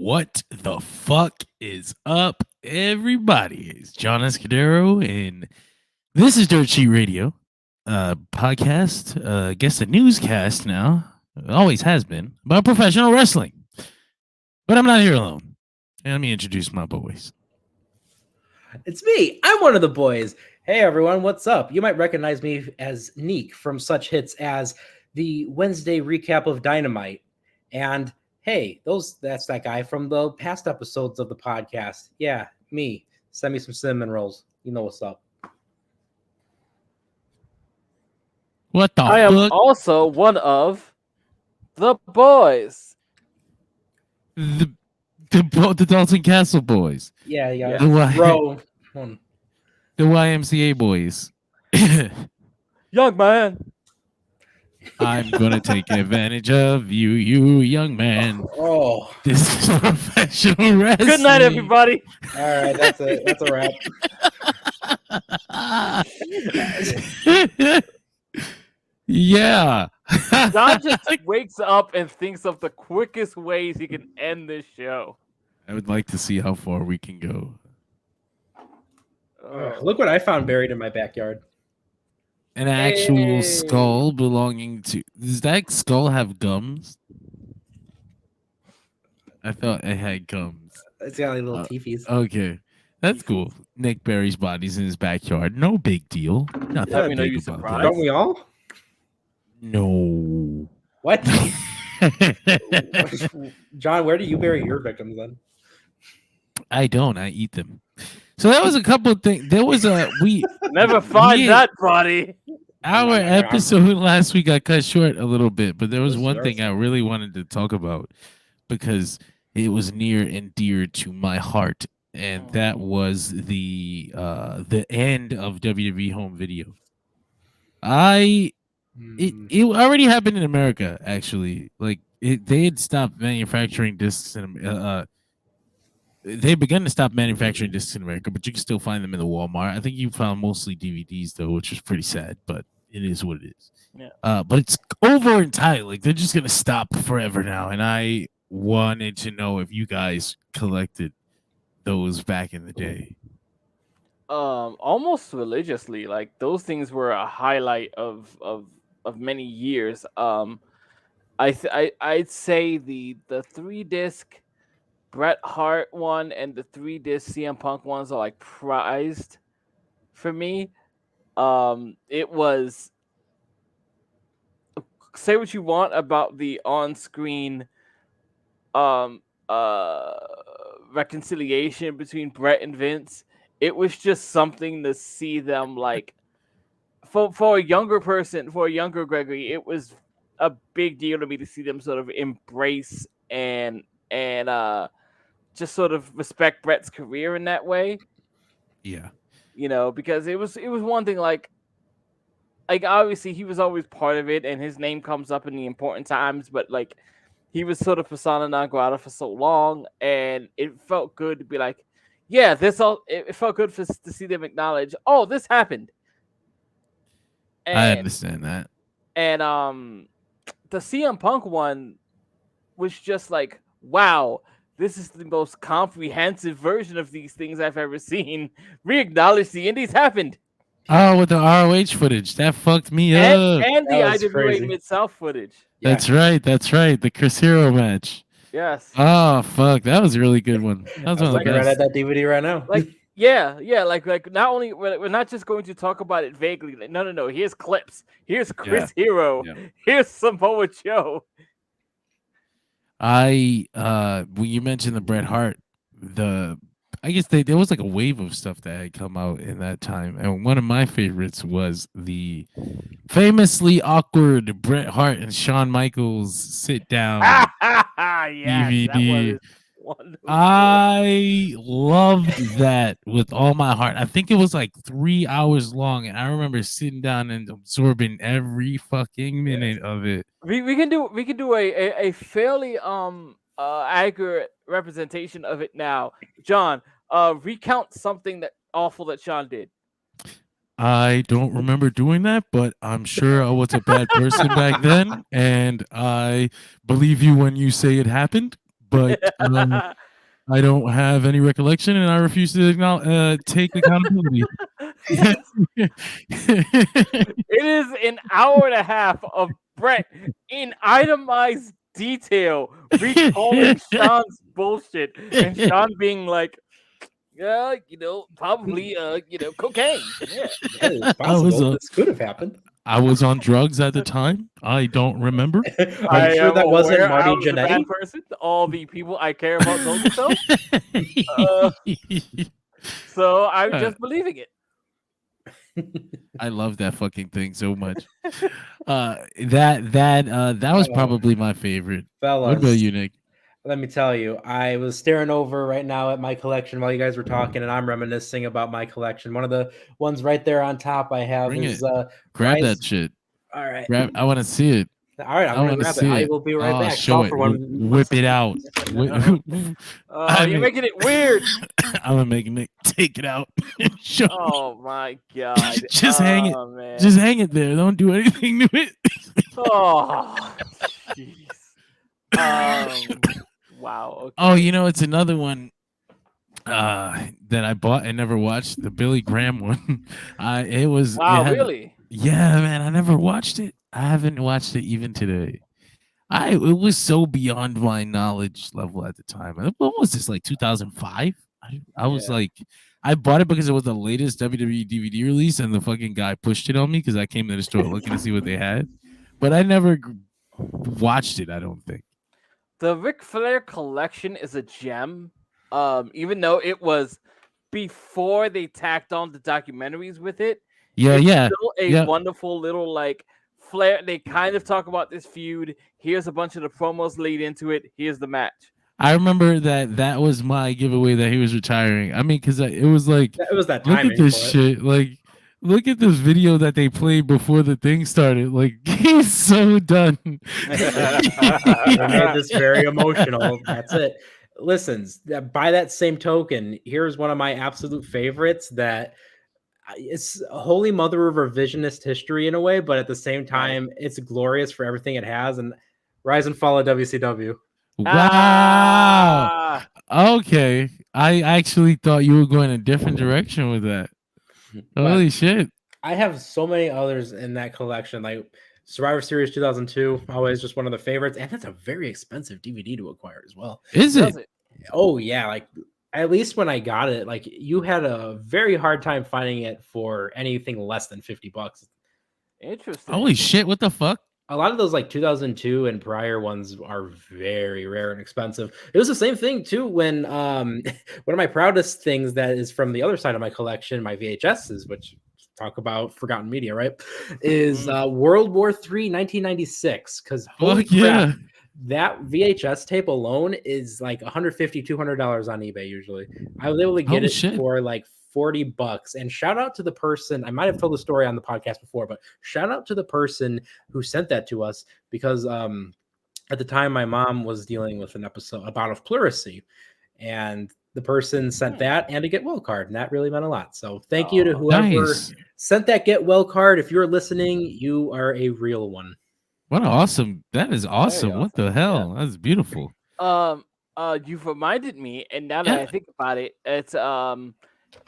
What the fuck is up, everybody? It's John Escudero, and this is Dirt Sheet Radio podcast. I guess a newscast now. It always has been about professional wrestling. But I'm not here alone. And let me introduce my boys. It's me. I'm one of the boys. Hey, everyone. What's up? You might recognize me as Neek from such hits as the Wednesday recap of Dynamite. And hey, that's that guy from the past episodes of the podcast. Yeah, me. Send me some cinnamon rolls. You know what's up. What the I am also one of the boys. The Dalton Castle boys. Yeah. The YMCA boys. Young man. I'm gonna take advantage of you young man. Oh, this is professional wrestling. Good night, everybody. All right, that's it. That's a wrap. Yeah. John just wakes up and thinks of the quickest ways he can end this show. I would like to see how far we can go. Look what I found buried in my backyard. An actual skull belonging to... Does that skull have gums? I thought it had gums. It's got like little teethies. Okay. That's cool. Nick Barry's body's in his backyard. No big deal. Not that big about surprised. Don't we all? No. What? John, where do you bury your victims then? I don't. I eat them. So that was a couple of things. There was we never find that body. Our episode last week got cut short a little bit, but there was one thing I really wanted to talk about because it was near and dear to my heart, and that was the end of WWE Home Video. It already happened in America, actually. Like they had stopped manufacturing discs in they began to stop manufacturing discs in America, but you can still find them in the Walmart. I think you found mostly DVDs though, which is pretty sad, but it is what it is. Yeah. But it's over entirely. Like they're just gonna stop forever now. And I wanted to know if you guys collected those back in the day. Almost religiously. Like those things were a highlight of many years. I'd say the 3-disc Bret Hart one and the 3-disc CM Punk ones are like prized for me. It was, say what you want about the on-screen reconciliation between Bret and Vince. It was just something to see them like for a younger person, for a younger Gregory, it was a big deal to me to see them sort of embrace and just sort of respect Bret's career in that way. Yeah. You know, because it was one thing like obviously he was always part of it and his name comes up in the important times, but like he was sort of persona non grata for so long, and it felt good to be like, yeah, it felt good to see them acknowledge, oh, this happened. And, I understand that. And the CM Punk one was just like, wow, this is the most comprehensive version of these things I've ever seen. We acknowledge the indies happened. Oh, with the ROH footage. That fucked me up. And the IWA Mid-South footage. Yeah. That's right. The Chris Hero match. Yes. Oh, fuck. That was a really good one. That was one of the best. Right at that DVD right now. Like, yeah. Like not only we're not just going to talk about it vaguely. Like, no. Here's clips. Here's Chris Hero. Yeah. Here's Samoa Joe. When you mentioned the Bret Hart, I guess there was like a wave of stuff that had come out in that time, and one of my favorites was the famously awkward Bret Hart and Shawn Michaels sit down DVD. I loved that with all my heart. I think it was like 3 hours long, and I remember sitting down and absorbing every fucking minute of it. We can do a fairly accurate representation of it now. John, recount something awful that Shawn did. I don't remember doing that, but I'm sure I was a bad person back then, and I believe you when you say it happened. but I don't have any recollection, and I refuse to take accountability. It is an hour and a half of Brett in itemized detail recalling Sean's bullshit, and Sean being like, "Yeah, probably, cocaine." Yeah, it's possible. This could have happened. I was on drugs at the time. I don't remember. Are you sure that wasn't Marty Jannetty? A bad person. All the people I care about told me so. So I'm just believing it. I love that fucking thing so much. That was probably my favorite. Fellas, what about you, Nick? Let me tell you, I was staring over right now at my collection while you guys were talking, and I'm reminiscing about my collection. One of the ones right there on top I have is grab that shit. All right, I want to see it. All right, I'm gonna grab it. I will be right back. Show it. Whip it out. You're making it weird. I'm gonna make Nick take it out. Oh my god! Just hang it. Man. Just hang it there. Don't do anything to it. Oh, jeez. Wow. Okay. Oh, it's another one that I bought and never watched, the Billy Graham one. It was really? Yeah, man. I never watched it. I haven't watched it even today. It was so beyond my knowledge level at the time. What was this, like 2005? I was like, I bought it because it was the latest WWE DVD release, and the fucking guy pushed it on me because I came to the store looking to see what they had. But I never watched it, I don't think. The Ric Flair collection is a gem. Even though it was before they tacked on the documentaries with it. Yeah, it's still a wonderful little like Flair. They kind of talk about this feud. Here's a bunch of the promos lead into it. Here's the match. I remember that was my giveaway that he was retiring. I mean, because it was like, it was that look at this shit. Like, look at this video that they played before the thing started. Like, he's so done. They made this very emotional. That's it. Listen, by that same token, here's one of my absolute favorites that it's a holy mother of revisionist history in a way, but at the same time, it's glorious for everything it has. And Rise and Fall of WCW. Wow. Okay. I actually thought you were going a different direction with that. Holy shit. I have so many others in that collection, like Survivor Series 2002, always just one of the favorites. And that's a very expensive DVD to acquire as well. Is it? Oh, yeah. Like, at least when I got it, like, you had a very hard time finding it for anything less than $50. Interesting. Holy shit. What the fuck? A lot of those like 2002 and prior ones are very rare and expensive. It was the same thing too when one of my proudest things that is from the other side of my collection, my VHSs, which talk about forgotten media, right? Is World War III 1996. Because holy crap, that VHS tape alone is like $150, $200 on eBay usually. I was able to get for like $40. And shout out to the person, I might have told the story on the podcast before, but shout out to the person who sent that to us, because at the time my mom was dealing with a bout of pleurisy, and the person sent that and a get well card, and that really meant a lot. So thank you to whoever sent that get well card. If you're listening, you are a real one. What awesome. That is awesome. What the hell? Yeah. That's beautiful. You've reminded me, and now that I think about it, it's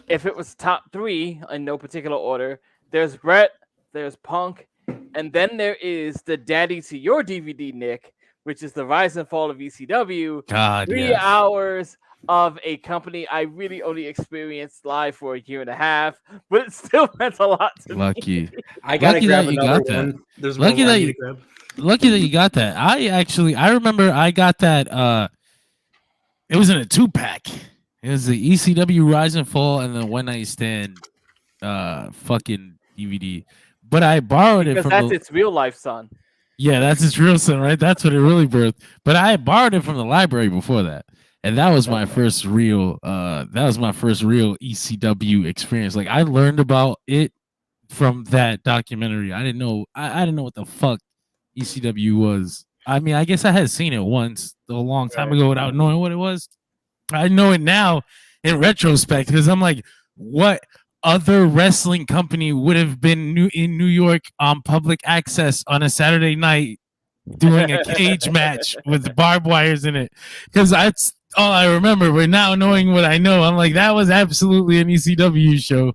if it was top three in no particular order, there's Brett, there's Punk, and then there is the daddy to your DVD, Nick, which is the Rise and Fall of ECW. God, 3 hours of a company I really only experienced live for a year and a half, but it still meant a lot to me. I gotta grab another one. There's lucky that you got that. I remember I got that. It was in a 2-pack. It was the ECW Rise and Fall and the One Night Stand fucking DVD. But I borrowed it from that's its real life son. Yeah, that's its real son, right? That's what it really birthed. But I borrowed it from the library before that. And that was my first real ECW experience. Like, I learned about it from that documentary. I didn't know what the fuck ECW was. I mean, I guess I had seen it once a long time ago without knowing what it was. I know it now in retrospect, because I'm like, what other wrestling company would have been in New York on public access on a Saturday night doing a cage match with barbed wires in it, because that's all I remember. But now knowing what I know, I'm like, that was absolutely an ECW show.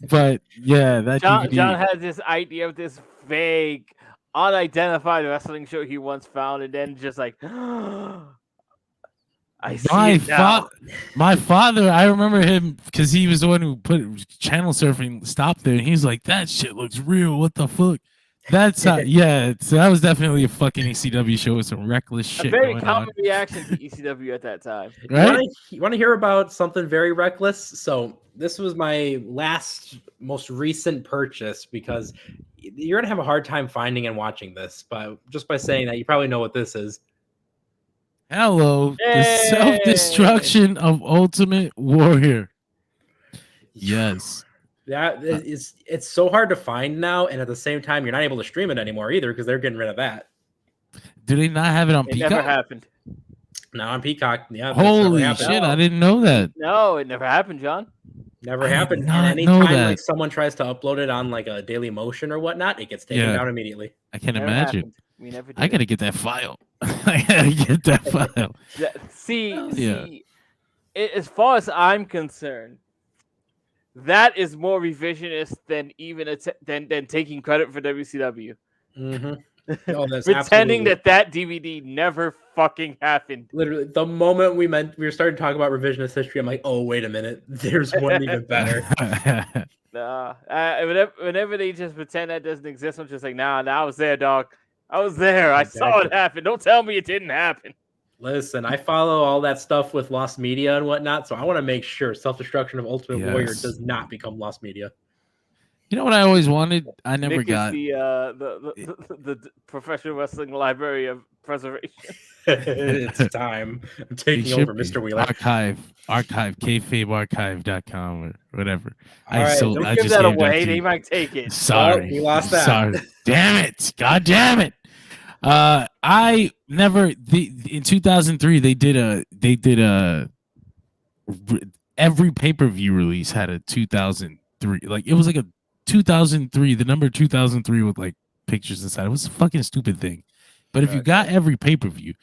But yeah, that John DVD. has this idea of this vague, unidentified wrestling show he once found, and then just like, I see it now. My father, I remember him because he was the one who put channel surfing stopped there, and he's like, that shit looks real. What the fuck? That's yeah. So that was definitely a fucking ECW show with some reckless shit. A very going common on. reaction to ECW at that time. Right? You want to hear about something very reckless? So this was my most recent purchase, because you're gonna have a hard time finding and watching this, but just by saying that, you probably know what this is. Hello, the self-destruction of Ultimate Warrior. Yes. That is, it's so hard to find now, and at the same time, you're not able to stream it anymore either, because they're getting rid of that. Do they not have it on Peacock? It never happened. Now on Peacock, yeah. Holy shit! I didn't know that. No, it never happened, John. Never happened. And anytime like someone tries to upload it on like a Daily Motion or whatnot, it gets taken down immediately. I can imagine. We never did. I gotta get that file. I gotta get that file. See, as far as I'm concerned, that is more revisionist than even than taking credit for WCW. Mm-hmm. Pretending that DVD never fucking happened. Literally, the moment we started talking about revisionist history, I'm like, oh wait a minute, there's one even better. Whenever they just pretend that doesn't exist, I'm just like, nah, I was there, dog. I was there. I saw it happen. Don't tell me it didn't happen. Listen, I follow all that stuff with Lost Media and whatnot, so I want to make sure self-destruction of Ultimate Warrior does not become Lost Media. You know what I always wanted? I never Nick got the professional wrestling library of preservation. It's time. I'm taking over, Mr. Wheeler. Archive, kayfabearchive.com or whatever. Don't give that away. They might take it. Sorry, we lost that. Sorry. Damn it! God damn it! I never. In 2003, they did a every pay-per-view release had a 2003. Like it was like a 2003. The number 2003 with like pictures inside. It was a fucking stupid thing. But if you got every pay-per-view,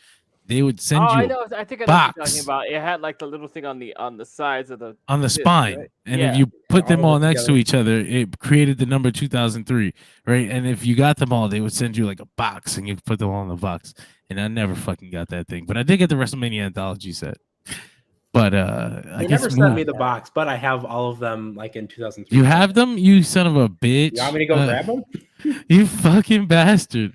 they would send you I know. I think I know what you're talking about. It had like the little thing on the sides of the spine, right? And if you put them all next to each other, it created the number 2003, right? And if you got them all, they would send you like a box, and you put them all in the box. And I never fucking got that thing, but I did get the WrestleMania anthology set. But I never sent me the box, but I have all of them like in 2003. You have them, you son of a bitch. You want me to go grab them? You fucking bastard.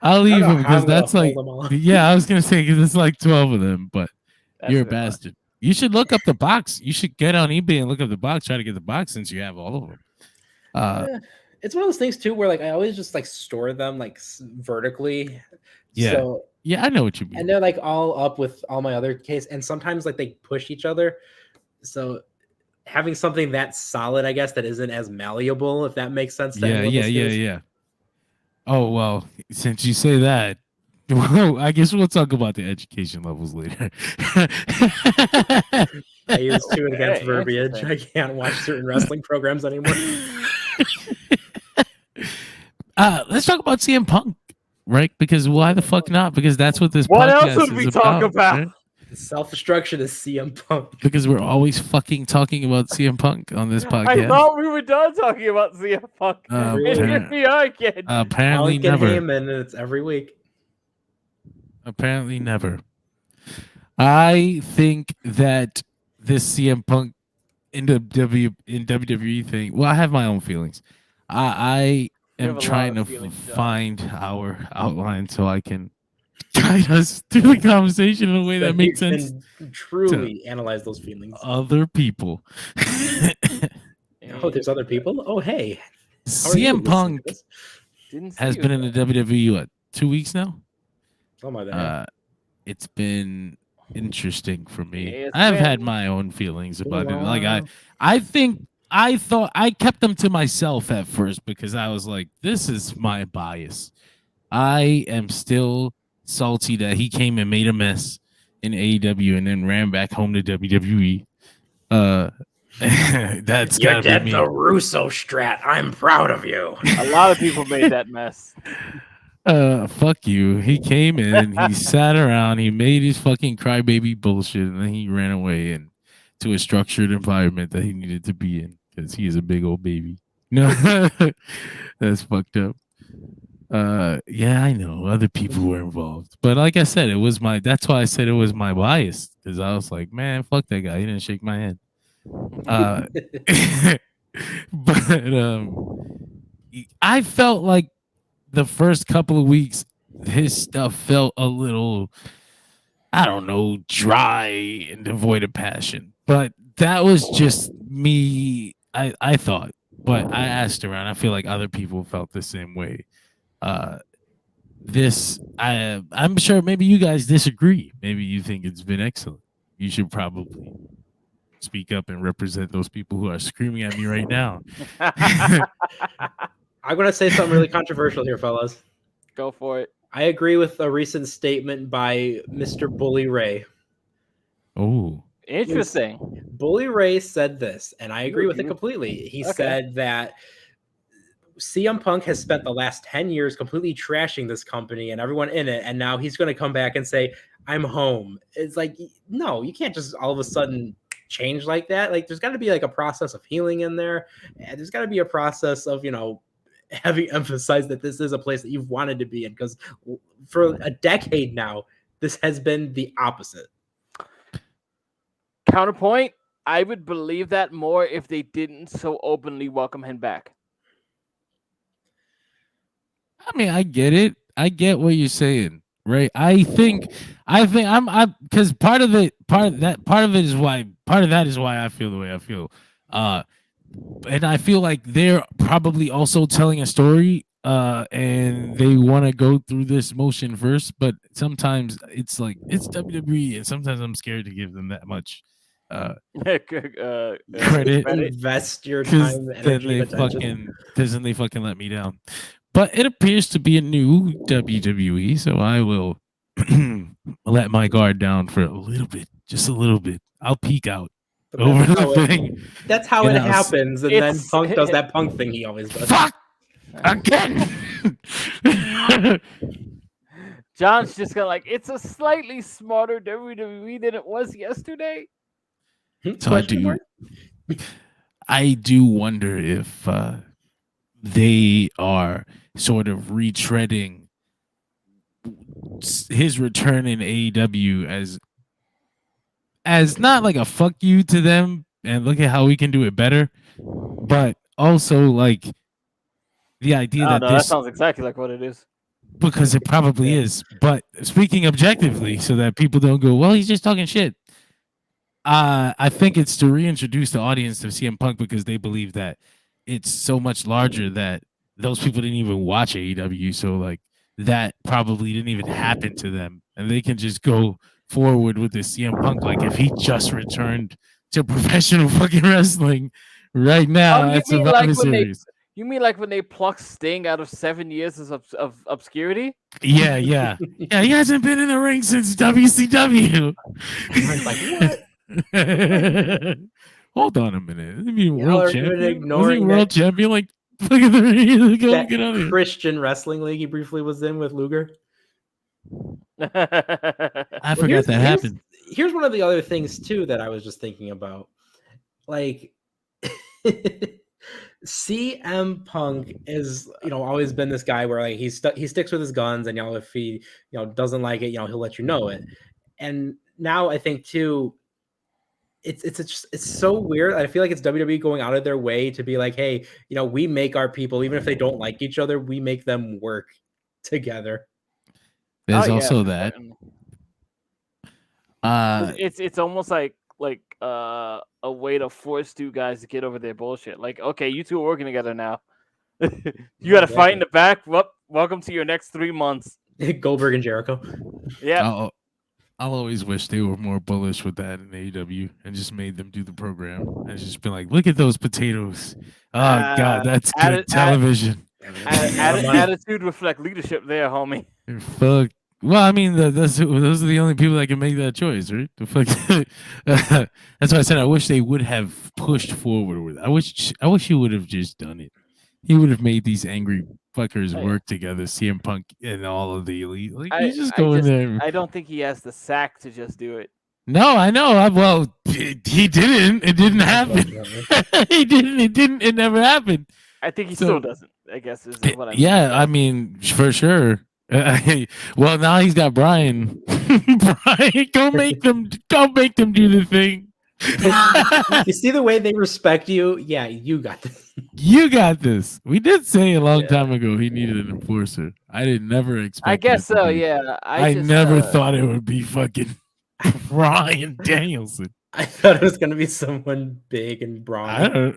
I'll leave them because that's like, I was gonna say because it's like 12 of them, but you're a bastard. You should look up the box. You should get on eBay and look up the box. Try to get the box since you have all of them. It's one of those things too where like I always just like store them like vertically. Yeah. So, yeah, I know what you mean. And they're like all up with all my other case, and sometimes like they push each other. So having something that solid, I guess, that isn't as malleable, if that makes sense. Yeah. Oh well, since you say that, well, I guess we'll talk about the education levels later. I use too advanced verbiage. I can't watch certain wrestling programs anymore. Let's talk about CM Punk. Right? Because why the fuck not? Because that's what this what podcast else would we talk about? Right? Self-destruction is CM Punk. Because we're always fucking talking about CM Punk on this podcast. I thought we were done talking about CM Punk. Here we are again. Apparently never. And it's every week. Apparently never. I think that this CM Punk in WWE thing. Well, I have my own feelings. I am trying to find our outline so I can guide us through the conversation in a way that makes sense. Truly analyze those feelings. Other people. Oh, there's other people? Oh, hey. CM Punk has been in the WWE, what, 2 weeks now? Oh, my God. It's been interesting for me. I've had my own feelings about it. Like, I thought I kept them to myself at first because I was like, this is my bias. I am still salty that he came and made a mess in AEW and then ran back home to WWE. That's you did the Russo strat. I'm proud of you. A lot of people made that mess. Fuck you. He came in, he sat around, he made his fucking crybaby bullshit, and then he ran away and to a structured environment that he needed to be in because he is a big old baby. No, that's fucked up. Yeah, I know other people were involved, but like I said, that's why I said it was my bias because I was like, man, fuck that guy. He didn't shake my hand. But I felt like the first couple of weeks, his stuff felt a little, I don't know, dry and devoid of passion. But that was just me. I thought, but I asked around. I feel like other people felt the same way. I'm sure maybe you guys disagree. Maybe you think it's been excellent. You should probably speak up and represent those people who are screaming at me right now. I'm going to say something really controversial here, fellas. Go for it. I agree with a recent statement by Mr. Bully Ray. Oh, interesting. Bully Ray said this, and I agree with it completely. He said that CM Punk has spent the last 10 years completely trashing this company and everyone in it, and now he's going to come back and say, I'm home. It's like, no, you can't just all of a sudden change like that. Like, there's got to be like a process of healing in there, and there's got to be a process of, having emphasized that this is a place that you've wanted to be in, because for a decade now, this has been the opposite. Counterpoint, I would believe that more if they didn't so openly welcome him back. I mean, I get it. I get what you're saying, right? I think I'm because part of that is why I feel the way I feel. And I feel like they're probably also telling a story, and they want to go through this motion first. But sometimes it's like it's WWE, and sometimes I'm scared to give them that much credit. Invest your time, energy, attention. Then they fucking let me down. But it appears to be a new WWE, so I will let my guard down for a little bit, just a little bit. I'll peek out over the thing. That's how it happens, and then Punk does that Punk thing he always does. Fuck again. John's just gonna it's a slightly smarter WWE than it was yesterday. So I do wonder if they are sort of retreading his return in AEW as not like a fuck you to them and look at how we can do it better, but also like the idea that sounds exactly like what it is. Because it probably is. But speaking objectively, so that people don't go, well, he's just talking shit. I think it's to reintroduce the audience to CM Punk because they believe that it's so much larger that those people didn't even watch AEW. So like that probably didn't even happen to them. And they can just go forward with the CM Punk. Like if he just returned to professional fucking wrestling right now at Survivor Series. You mean like when they plucked Sting out of 7 years of obscurity? Yeah. Yeah, he hasn't been in the ring since WCW. Like, what? Hold on a minute. I mean, world champion. Ignoring world champion. Like, look at the ring. Get out of here. Christian wrestling league he briefly was in with Luger. I forgot that happened. Here's one of the other things too that I was just thinking about. Like, CM Punk is, always been this guy where like he sticks with his guns, and if he doesn't like it, he'll let you know it. And now I think too, it's so weird. I feel like it's WWE going out of their way to be like, hey, we make our people, even if they don't like each other, we make them work together. There's also that. It's almost like a way to force two guys to get over their bullshit. Like, okay, you two are working together now. You got to fight in the back. Well, welcome to your next 3 months. Goldberg and Jericho. Yeah. I'll always wish they were more bullish with that in AEW and just made them do the program and just been like, look at those potatoes. Oh, God, that's good television. Attitude reflect leadership there, homie. Fuck. Well, I mean, those are the only people that can make that choice, right? The fuck. That's why I said I wish they would have pushed forward with it. I wish you would have just done it. he would have made these angry fuckers Oh, yeah. work together. CM Punk and all of the elite. Like I you just go in there. I don't think he has the sack to just do it. No, I know. Well, he didn't. It didn't happen. He didn't. It didn't. It never happened. I think he still doesn't. I guess is what I'm. Yeah, I mean, for sure. Well, now he's got Brian. Brian, go make them do the thing. You see the way they respect you? Yeah, you got this. You got this. We did say a long time ago he needed an enforcer. I never expect. I guess so. Yeah. I just, never thought it would be fucking Brian Danielson. I thought it was gonna be someone big and brawny.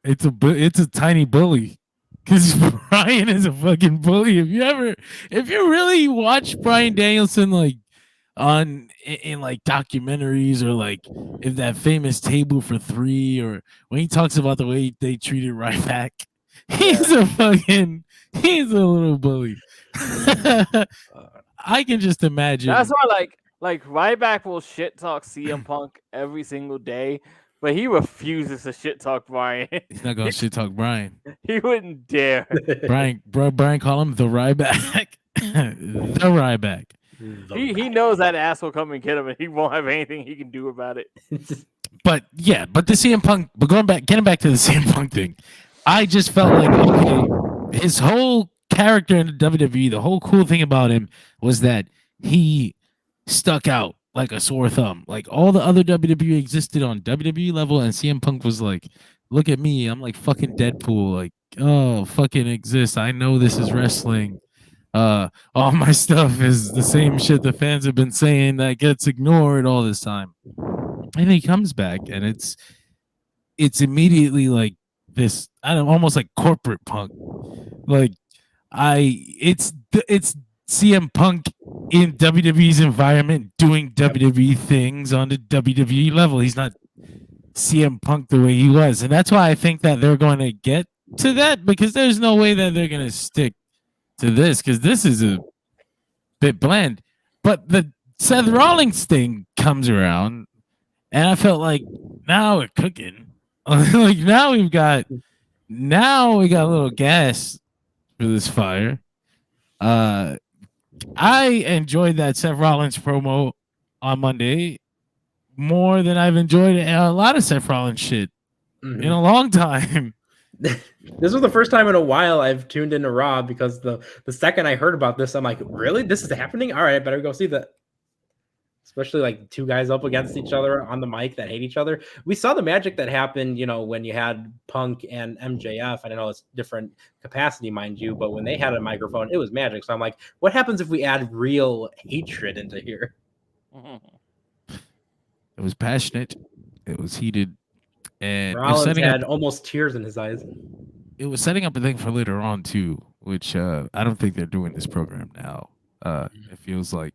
It's a tiny bully. Because Brian is a fucking bully. If you really watch Brian Danielson like in like documentaries or like if that famous Table for Three or when he talks about the way they treated Ryback, he's a little bully. I can just imagine. That's why like Ryback will shit talk CM Punk every single day. But he refuses to shit talk Brian. He's not gonna shit talk Brian. He wouldn't dare. Brian call him the Ryback. The Ryback. He knows that ass will come and get him, and he won't have anything he can do about it. But the CM Punk. But getting back to the CM Punk thing, I just felt like okay, his whole character in the WWE, the whole cool thing about him was that he stuck out like a sore thumb. Like all the other WWE existed on WWE level, and CM Punk was like, "Look at me, I'm like fucking Deadpool. Like, oh, fucking exists. I know this is wrestling. All my stuff is the same shit the fans have been saying that gets ignored all this time." And he comes back, and it's immediately like this. I don't almost like corporate Punk. Like it's CM Punk in WWE's environment doing WWE things on the WWE level. He's not CM Punk the way he was. And that's why I think that they're going to get to that because there's no way that they're going to stick to this because this is a bit bland. But the Seth Rollins thing comes around and I felt like now we're cooking. Like now we got a little gas for this fire. I enjoyed that Seth Rollins promo on Monday more than I've enjoyed a lot of Seth Rollins shit in a long time. This was the first time in a while I've tuned into Raw because the second I heard about this, I'm like, really? This is happening? All right, I better go see that. Especially like two guys up against each other on the mic that hate each other. We saw the magic that happened, when you had Punk and MJF. I know it's different capacity, mind you, but when they had a microphone, it was magic. So I'm like, what happens if we add real hatred into here? It was passionate. It was heated. And Rollins had almost tears in his eyes. It was setting up a thing for later on too, which I don't think they're doing this program now. It feels like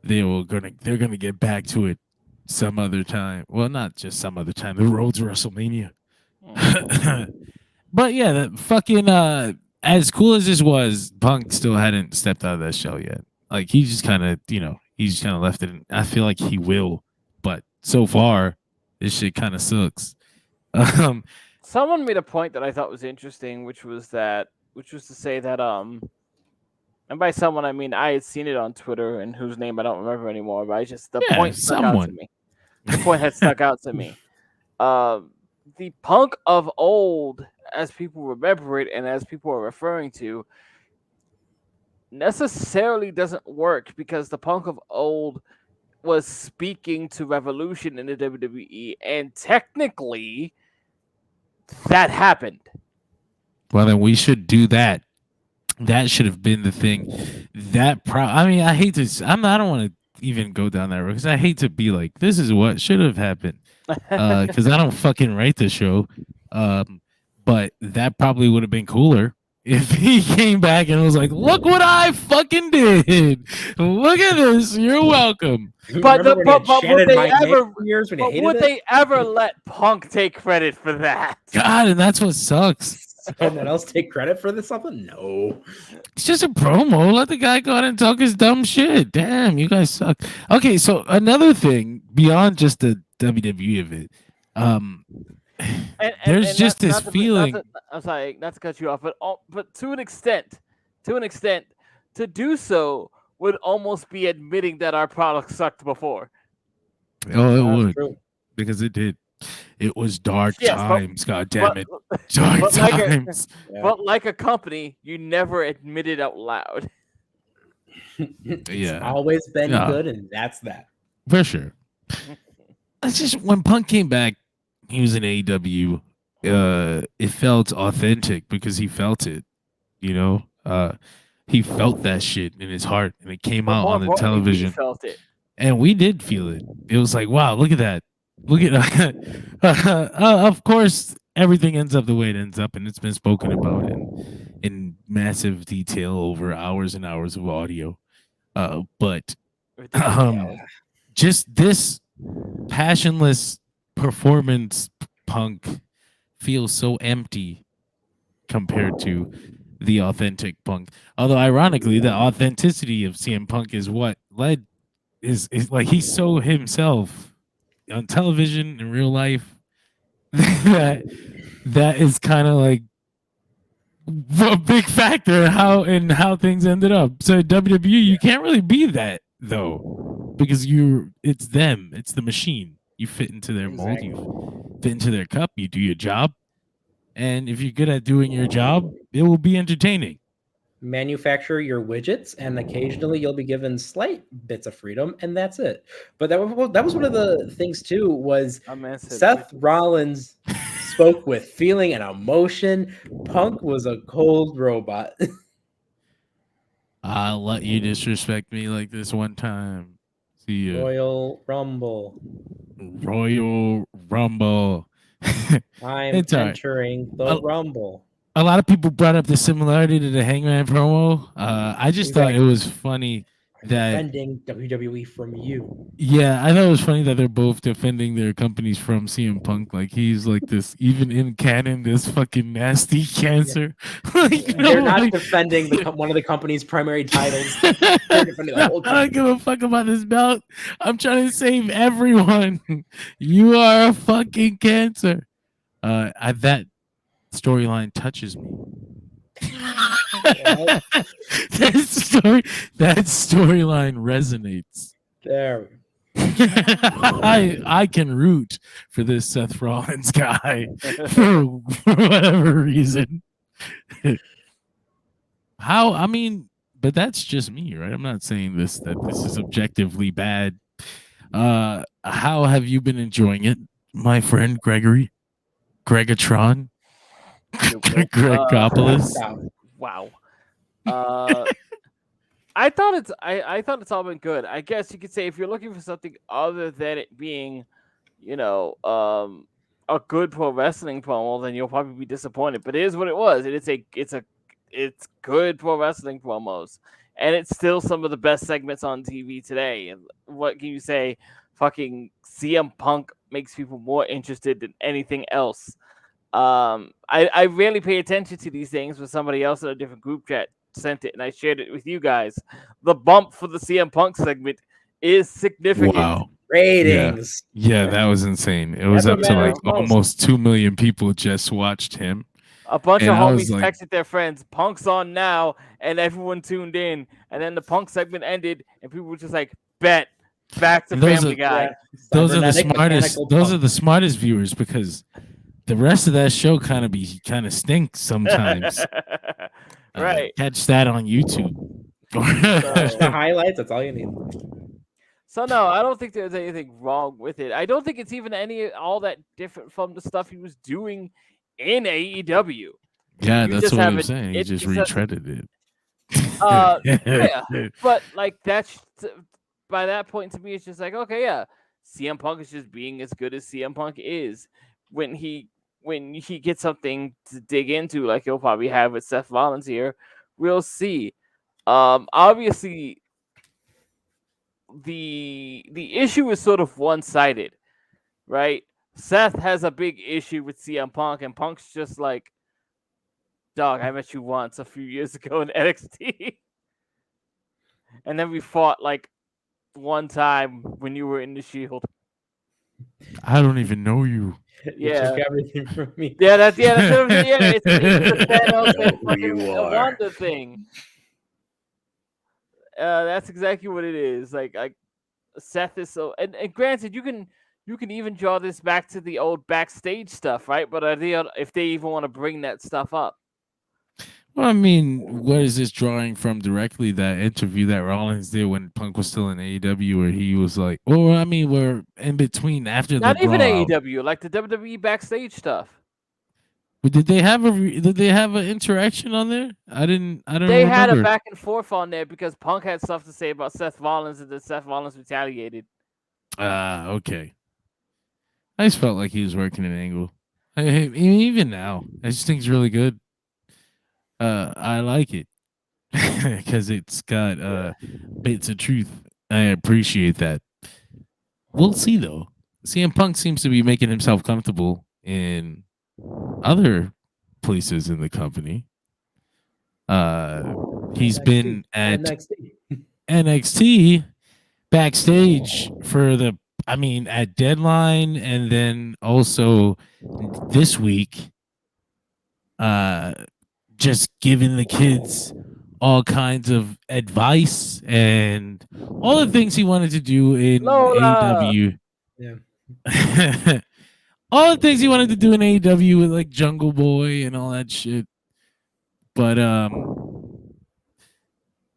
they're gonna get back to it some other time. Well, not just some other time. The road to WrestleMania. But yeah, the fucking as cool as this was, Punk still hadn't stepped out of that shell yet. Like he just kind of, left it. I feel like he will, but so far, this shit kind of sucks. Someone made a point that I thought was interesting, which was to say that and by someone I mean I had seen it on Twitter and whose name I don't remember anymore, but the point stuck out to me. The point had stuck out to me. The Punk of old, as people remember it and as people are referring to, necessarily doesn't work because the Punk of old was speaking to Revolution in the WWE, and technically that happened. Well, then we should do that. That should have been the thing. I hate to. I don't want to even go down that road because I hate to be like, this is what should have happened. Because I don't fucking write the show. But that probably would have been cooler if he came back and was like, look what I fucking did. Look at this. You're welcome. But would they ever let Punk take credit for that? God, and that's what sucks. Someone else take credit for this something? No. It's just a promo. Let the guy go out and talk his dumb shit. Damn, you guys suck. Okay, so another thing beyond just the WWE of it, there's just this feeling. I'm sorry, not to cut you off, but to an extent, to do so would almost be admitting that our product sucked before. Oh, it That's would, true. because it did. It was dark Yes, times. God damn it, but dark like times. but like a company, you never admit it out loud. It's Yeah. always been Yeah. good, and that's that. For sure. It's just when Punk came back, he was in AEW. It felt authentic because he felt it. You know, he felt that shit in his heart, and it came But out more on the importantly, we television, felt it. and we did feel it. It was like, wow, look at that. Look at of course, everything ends up the way it ends up, and it's been spoken about in massive detail over hours and hours of audio. But just this passionless performance, Punk feels so empty compared to the authentic Punk. Although ironically, the authenticity of CM Punk is what led is like he's so himself on television in real life that is kind of like a big factor in how things ended up. So WWE, you can't really be that though, because it's them, it's the machine. You fit into their mold, you fit into their cup, you do your job, and if you're good at doing your job, it will be entertaining. Manufacture your widgets, and occasionally you'll be given slight bits of freedom, and that's it. But that was one of the things too, was Seth Rollins spoke with feeling and emotion. Punk was a cold robot. I'll let you disrespect me like this one time. See ya. Royal Rumble. I'm It's all right. entering the Rumble. A lot of people brought up the similarity to the Hangman promo. I just thought it was funny that defending WWE from you. Yeah, I thought it was funny that they're both defending their companies from CM Punk. Like he's like this, even in canon, this fucking nasty cancer. Like, they're not defending one of the company's primary titles. They're defending the whole company. I don't give a fuck about this belt. I'm trying to save everyone. You are a fucking cancer. That storyline touches me. That storyline resonates. There. I can root for this Seth Rollins guy for whatever reason. But that's just me, right? I'm not saying that this is objectively bad. How have you been enjoying it, my friend Gregory? Gregatron? Gregopolis? Wow. I thought it's all been good. I guess you could say if you're looking for something other than it being, a good pro wrestling promo, then you'll probably be disappointed. But it is what it was. It's good pro wrestling promos, and it's still some of the best segments on TV today. And what can you say? Fucking CM Punk makes people more interested than anything else. I rarely pay attention to these things, but somebody else in a different group chat sent it, and I shared it with you guys. The bump for the CM Punk segment is significant. Wow. Ratings. Yeah, that was insane. It was up to like almost 2 million people just watched him. A bunch of homies texted their friends, Punk's on now, and everyone tuned in. And then the Punk segment ended, and people were just like, bet, back to Family Guy. Yeah. Those are the smartest. Those are the smartest viewers, because the rest of that show kind of stinks sometimes. Right. Catch that on YouTube. The highlights, that's all you need. So no, I don't think there's anything wrong with it. I don't think it's even all that different from the stuff he was doing in AEW. Yeah, that's what I'm saying. He just retreaded it. Yeah, but like that's by that point to me, it's just like, okay, yeah, CM Punk is just being as good as CM Punk is. When he gets something to dig into, like he'll probably have with Seth Rollins here, we'll see. Obviously, the issue is sort of one-sided, right? Seth has a big issue with CM Punk, and Punk's just like, dog, I met you once a few years ago in NXT. And then we fought like one time when you were in the Shield. I don't even know you. You took everything from me. That's what I'm saying. Yeah, it's the Thanos and Who you fucking are. Wanda thing. That's exactly what it is. Like Seth is so, and granted, you can even draw this back to the old backstage stuff, right? But if they even want to bring that stuff up? Well, I mean, what is this drawing from directly? That interview that Rollins did when Punk was still in AEW, where he was like, "Well, I mean, we're in between after Not the even brawl." AEW, like the WWE backstage stuff. But did they have an interaction on there? I don't They remember. had a back and forth on there because Punk had stuff to say about Seth Rollins, and then Seth Rollins retaliated. Okay. I just felt like he was working an angle. Even now, I just think it's really good. I like it because it's got bits of truth. I appreciate that. We'll see though. CM Punk seems to be making himself comfortable in other places in the company. He's been at NXT backstage for at Deadline, and then also this week, just giving the kids all kinds of advice and all the things he wanted to do in AEW. Yeah. All the things he wanted to do in AEW with like Jungle Boy and all that shit. But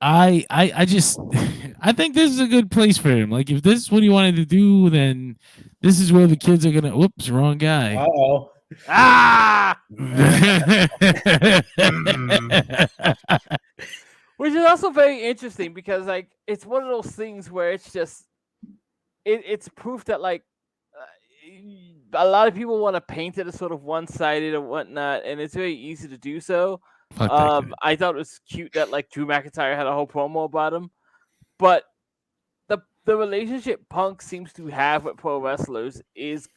I just I think this is a good place for him. Like if this is what he wanted to do, then this is where the kids are gonna. Whoops, wrong guy. Uh-oh. Which is also very interesting because like it's one of those things where it's just it's proof that like a lot of people want to paint it as sort of one-sided or whatnot, and it's very easy to do so. I thought it was cute that like Drew McIntyre had a whole promo about him, but the relationship Punk seems to have with pro wrestlers is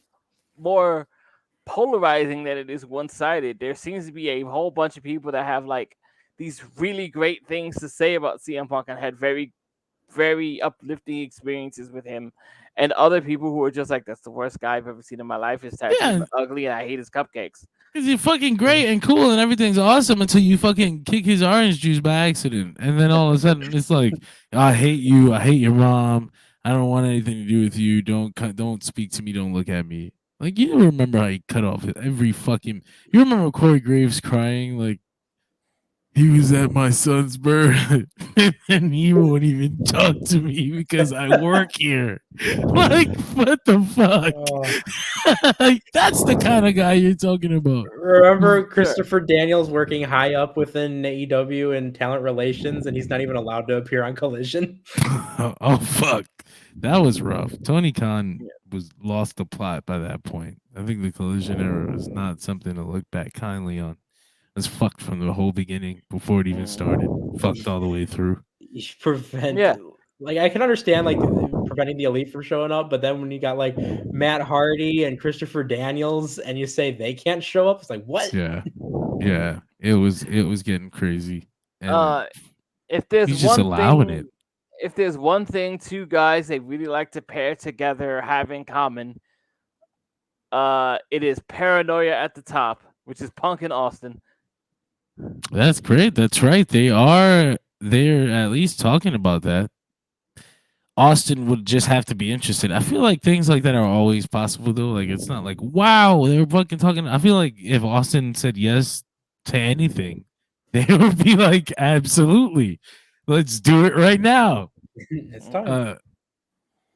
more polarizing than it is one-sided. There seems to be a whole bunch of people that have like these really great things to say about CM Punk and had very, very uplifting experiences with him, and other people who are just like, that's the worst guy I've ever seen in my life. His tattoos are ugly and I hate his cupcakes. Because he's fucking great and cool and everything's awesome until you fucking kick his orange juice by accident. And then all of a sudden it's like, I hate you. I hate your mom. I don't want anything to do with you. Don't speak to me. Don't look at me. Like, you remember how he cut off every fucking... You remember Corey Graves crying like, he was at my son's birth and he won't even talk to me because I work here. Like, what the fuck? Like, that's the kind of guy you're talking about. Remember Christopher Daniels working high up within AEW and talent relations, and he's not even allowed to appear on Collision? Oh, fuck. That was rough. Tony Khan was lost the plot by that point. I think the Collision era was not something to look back kindly on. Was fucked from the whole beginning before it even started. Fucked all the way through. Like I can understand like preventing the Elite from showing up, but then when you got like Matt Hardy and Christopher Daniels, and you say they can't show up, it's like what? Yeah, it was getting crazy. And if there's he's just allowing it. If there's one thing two guys they really like to pair together have in common, it is paranoia at the top, which is Punk and Austin. That's great. That's right. They're at least talking about that. Austin would just have to be interested. I feel like things like that are always possible though. Like it's not like, wow, they were fucking talking. I feel like if Austin said yes to anything, they would be like, absolutely. Let's do it right now. It's time.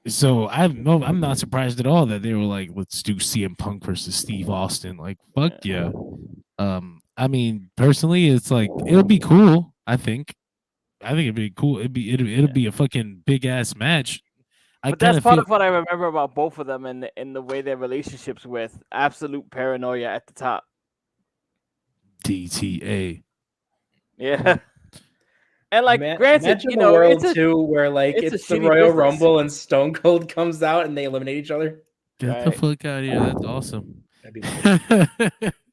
So I'm not surprised at all that they were like, let's do CM Punk versus Steve Austin. Like, fuck yeah. I mean, personally, it's like it'll be cool. I think it'd be cool. It'll be a fucking big ass match. But that's part of what I remember about both of them and the way their relationships with absolute paranoia at the top. DTA. Yeah. And like, granted, you know, it's too where like it's the Royal Rumble and Stone Cold comes out and they eliminate each other. Get the fuck out of here! That's awesome.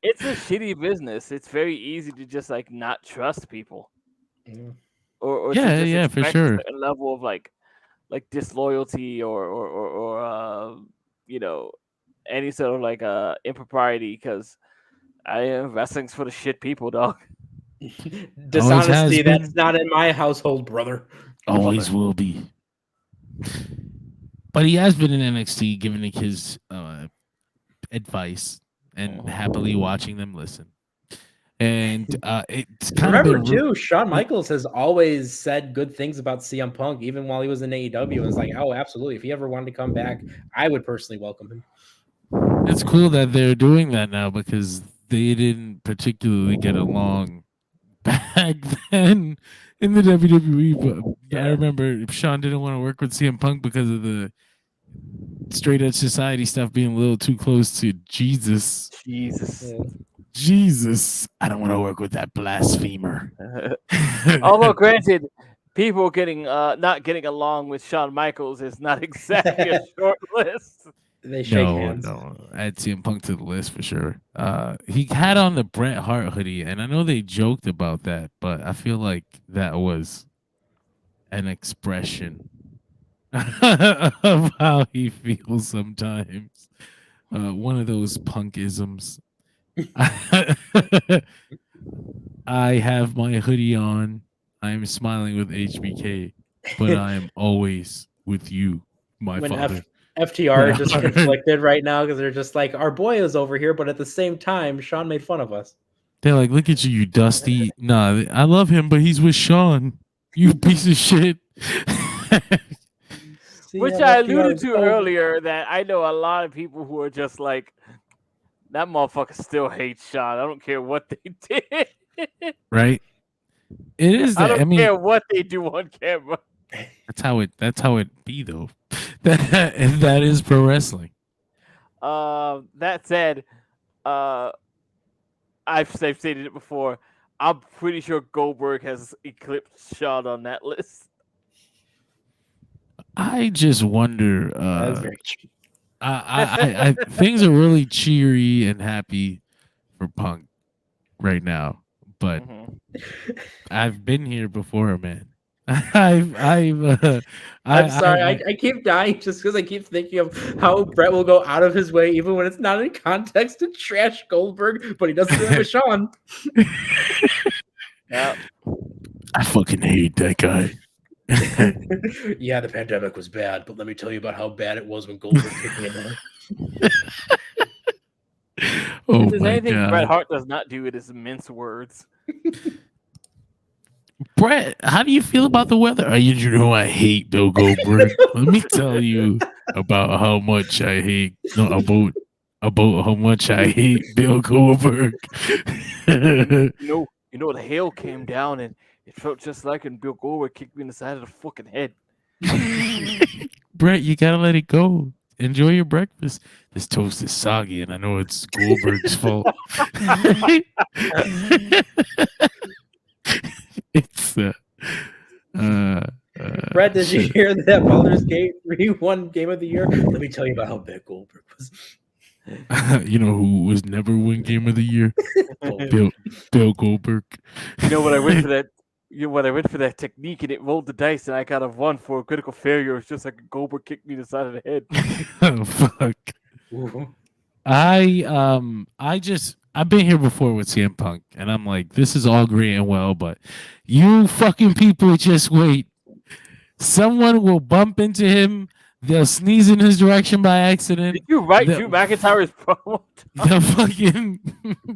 It's a shitty business. It's very easy to just like not trust people. Or yeah, for sure. A level of like disloyalty or you know, any sort of like impropriety because wrestling's for the shit people, dog. Dishonesty, that's not in my household, brother. Always will be. But he has been in NXT giving his advice and happily watching them listen. And it's kind Remember of too, Shawn Michaels has always said good things about CM Punk, even while he was in AEW. And it's like, oh, absolutely. If he ever wanted to come back, I would personally welcome him. It's cool that they're doing that now because they didn't particularly get along back then in the WWE. But I remember Shawn didn't want to work with CM Punk because of the straight edge society stuff being a little too close to Jesus. Jesus, I don't want to work with that blasphemer. Although, granted, people getting not getting along with Shawn Michaels is not exactly a short list. They shake hands. No, I'd CM Punk to the list for sure. He had on the Bret Hart hoodie, and I know they joked about that, but I feel like that was an expression of how he feels sometimes. One of those punkisms. I have my hoodie on. I am smiling with HBK, but I am always with you, my father. FTR just conflicted right now because they're just like, our boy is over here, but at the same time, Shawn made fun of us. They're like, look at you dusty. Nah, I love him, but he's with Shawn. You piece of shit. Which I alluded to earlier, that I know a lot of people who are just like, that motherfucker still hates Shawn. I don't care what they did. Right? It is that. I don't care what they do on camera. That's how it be though. That is pro wrestling. That said, I've stated it before. I'm pretty sure Goldberg has eclipsed Shawn on that list. I just wonder. I things are really cheery and happy for Punk right now, but I've been here before, man. I'm sorry. I keep dying just because I keep thinking of how Bret will go out of his way, even when it's not in context, to trash Goldberg, but he doesn't do it with Shawn. Yeah, I fucking hate that guy. Yeah, the pandemic was bad, but let me tell you about how bad it was when Goldberg kicked me in the head. If there's anything Bret Hart does not do, it is mince words. Brett, how do you feel about the weather? You know I hate Bill Goldberg. Let me tell you about how much I hate. No, about how much I hate Bill Goldberg. You know, the hail came down and it felt just like when Bill Goldberg kicked me in the side of the fucking head. Brett, you gotta let it go. Enjoy your breakfast. This toast is soggy, and I know it's Goldberg's fault. It's Brett, did you hear that Baldur's Gate 3 won Game of the Year? Let me tell you about how bad Goldberg was. You know who was never win Game of the Year? Bill Goldberg. You know what I went for that? I went for that technique and it rolled the dice and I got a 1 for a critical failure. It's just like Goldberg kicked me in the side of the head. Oh fuck. Ooh. I've been here before with CM Punk, and I'm like, this is all great and well, but you fucking people just wait. Someone will bump into him. They'll sneeze in his direction by accident. Did you write Drew McIntyre's promo?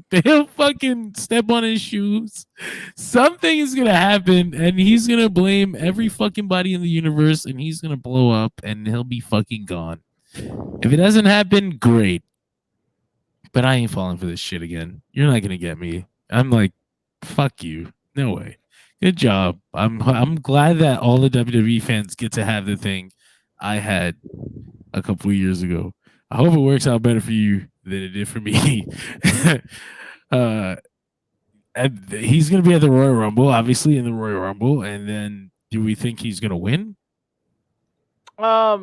They'll fucking step on his shoes. Something is gonna happen, and he's gonna blame every fucking body in the universe, and he's gonna blow up, and he'll be fucking gone. If it doesn't happen, great. But I ain't falling for this shit again. You're not gonna get me. I'm like, fuck you. No way. Good job. I'm glad that all the WWE fans get to have the thing I had a couple of years ago. I hope it works out better for you than it did for me. He's gonna be at the Royal Rumble, obviously in the Royal Rumble, and then do we think he's gonna win? I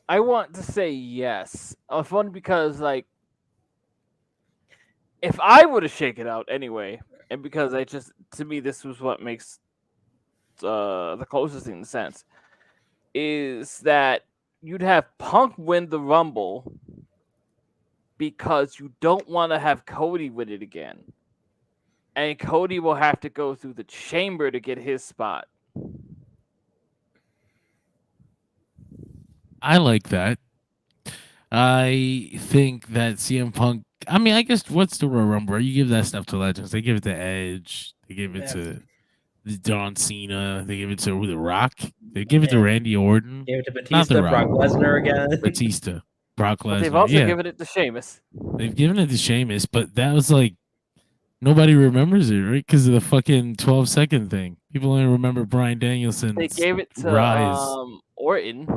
want to say yes. Fun because like, if I were to shake it out anyway, and because to me this was what makes the closest in the sense, is that you'd have Punk win the Rumble because you don't want to have Cody win it again. And Cody will have to go through the chamber to get his spot. I like that. I think that CM Punk. I mean, I guess what's the Royal Rumble? You give that stuff to legends. They give it to Edge. They give it to John Cena. They give it to The Rock. They give it to Randy Orton. Gave it to Batista, Brock Lesnar again. Batista, Brock Lesnar. But they've also given it to Sheamus. They've given it to Sheamus, but that was like nobody remembers it, right? Because of the fucking 12-second thing. People only remember Bryan Danielson's They gave it to Orton.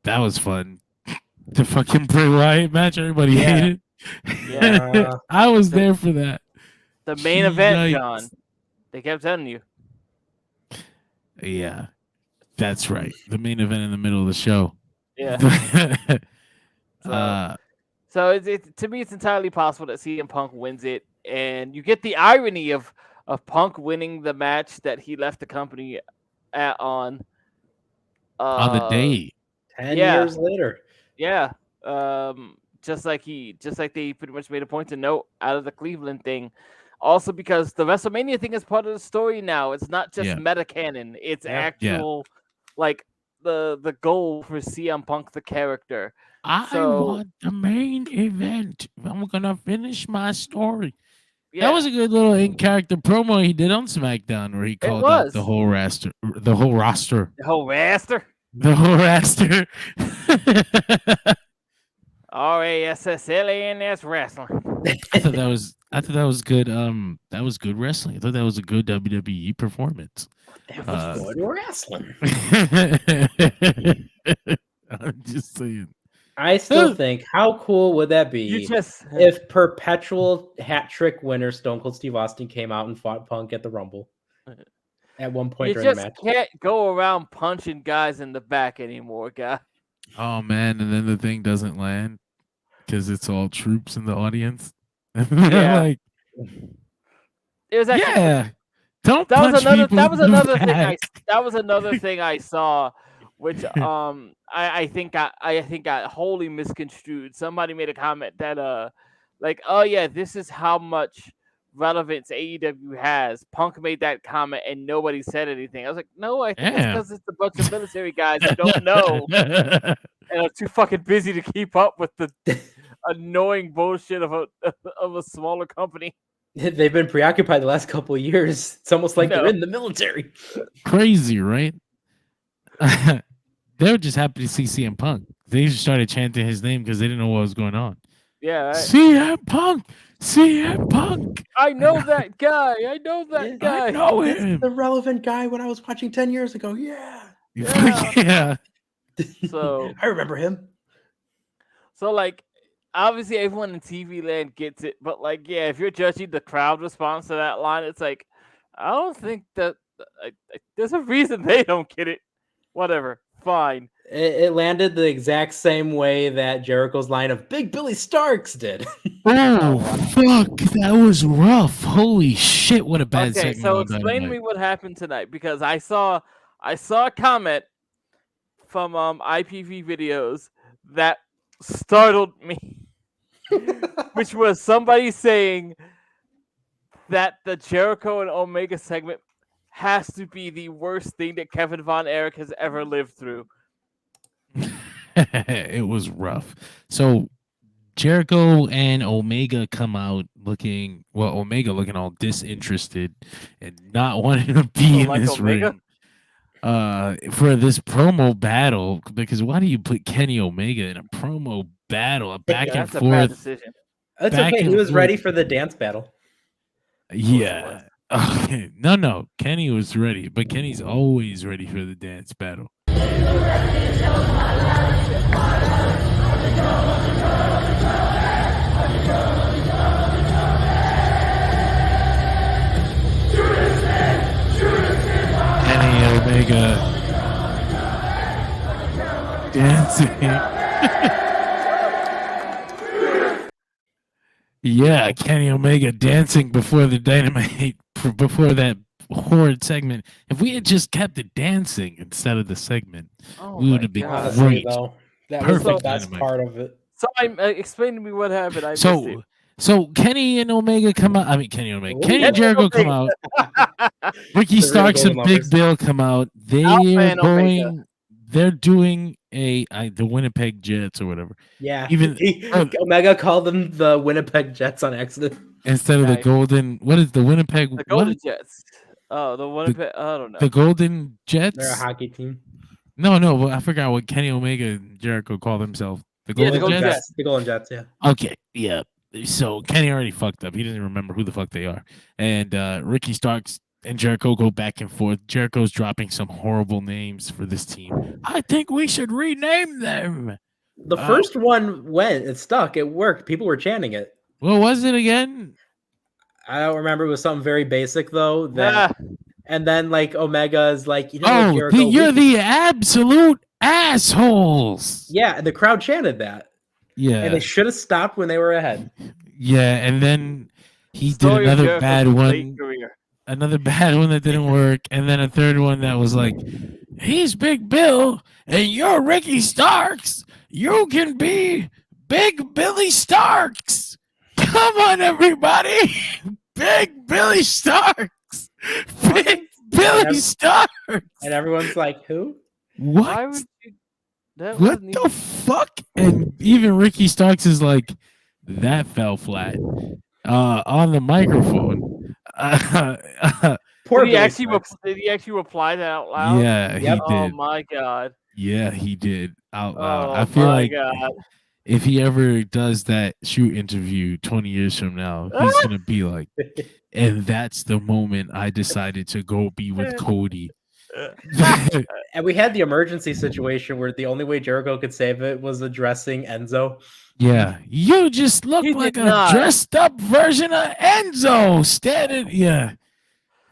That was fun. The fucking Bray Wyatt match, everybody hated. Yeah. I was there for that. The main event, John. They kept telling you. Yeah, that's right. The main event in the middle of the show. Yeah. So it's to me, it's entirely possible that CM Punk wins it, and you get the irony of Punk winning the match that he left the company on the day. 10 years later. Yeah. Just like they pretty much made a point to note out of the Cleveland thing. Also because the WrestleMania thing is part of the story now. It's not just meta canon. It's actual like the goal for CM Punk the character. I want the main event. I'm gonna finish my story. Yeah. That was a good little in-character promo he did on SmackDown where he called out the whole roster. The whole roster. RASSLANS wrestling. I thought that was good. That was good wrestling. I thought that was a good WWE performance. That was good wrestling. I'm just saying. I still think, how cool would that be if perpetual hat trick winner Stone Cold Steve Austin came out and fought Punk at the Rumble at one point during the match? You just can't go around punching guys in the back anymore, guy. Oh man, and then the thing doesn't land because it's all troops in the audience. Like, it was actually Don't that punch was another people that was in the another thing back. that was another thing I saw, which I think I wholly misconstrued. Somebody made a comment that like, oh yeah, this is how much relevance AEW has. Punk made that comment and nobody said anything. I was like, no, I think it's because it's a bunch of military guys who don't know and are too fucking busy to keep up with the annoying bullshit of a smaller company. They've been preoccupied the last couple of years. It's almost like they're in the military. Crazy, right? They were just happy to see CM Punk. They just started chanting his name because they didn't know what was going on. Yeah, right. CM Punk. CM Punk. I know that guy. I know that guy. I know him. The relevant guy when I was watching 10 years ago. Yeah. So I remember him. So like, obviously everyone in TV land gets it, but like, yeah, if you're judging the crowd response to that line, it's like, I don't think that there's a reason they don't get it. Whatever, fine. It landed the exact same way that Jericho's line of Big Billy Starks did. Oh, fuck. That was rough. Holy shit, what a bad segment. Okay, so explain to me what happened tonight, because I saw a comment from IPV videos that startled me, which was somebody saying that the Jericho and Omega segment has to be the worst thing that Kevin Von Erich has ever lived through. It was rough. So Jericho and Omega come out looking all disinterested and not wanting to be in this ring for this promo battle. Because why do you put Kenny Omega in a promo battle, a back and that's forth? A bad decision. That's okay. He was ready for the dance battle. Yeah. Okay. No. Kenny was ready, but Kenny's always ready for the dance battle. Kenny Omega dancing. Yeah, Kenny Omega dancing before the Dynamite, before that horrid segment. If we had just kept it dancing instead of the segment, we would have been great. That was the best part of it. So explain to me what happened. I missed it. So Kenny and Omega come out. I mean Kenny and Omega. Ooh. Kenny and Jericho come out. Ricky The real Starks and Golden Big Lovers. Bill come out. They Alpha are and Omega. going. They're doing the Winnipeg Jets or whatever. Yeah. Even Omega called them the Winnipeg Jets on accident. instead of the Nice. Golden. What is the Winnipeg? The Golden what? Jets. Oh, the Winnipeg. I don't know. The Golden Jets. They're a hockey team. No, but I forgot what Kenny Omega and Jericho call themselves. The Yeah, Golden the Golden Jets. Jets. The Golden Jets, yeah. Okay, yeah. So Kenny already fucked up. He doesn't remember who the fuck they are. And Ricky Starks and Jericho go back and forth. Jericho's dropping some horrible names for this team. I think we should rename them. The first one went. It stuck. It worked. People were chanting it. What was it again? I don't remember. It was something very basic though. That and then like Omega is like, you know, what, Jericho, you're the absolute assholes. Yeah, the crowd chanted that. Yeah, and they should have stopped when they were ahead. Yeah, and then he Story did of another Jericho's bad late one. career. Another bad one that didn't work, and then a third one that was like, he's Big Bill, and you're Ricky Starks. You can be Big Billy Starks. Come on, everybody. Big Billy Starks. Big Billy Starks. And everyone's like, who? What? Why would you? That What wasn't the even- fuck? And even Ricky Starks is like, that fell flat on the microphone. Poor Did he, Billy actually Starks. did he actually reply that out loud? Yeah, he Yep. did. Oh my god. Yeah, he did out loud. Oh I feel my like god. if he ever does that shoot interview 20 years from now, he's gonna be like, and that's the moment I decided to go be with Cody. And we had the emergency situation where the only way Jericho could save it was addressing Enzo. Yeah, you just look He like did a not. dressed up version of Enzo standing. Yeah,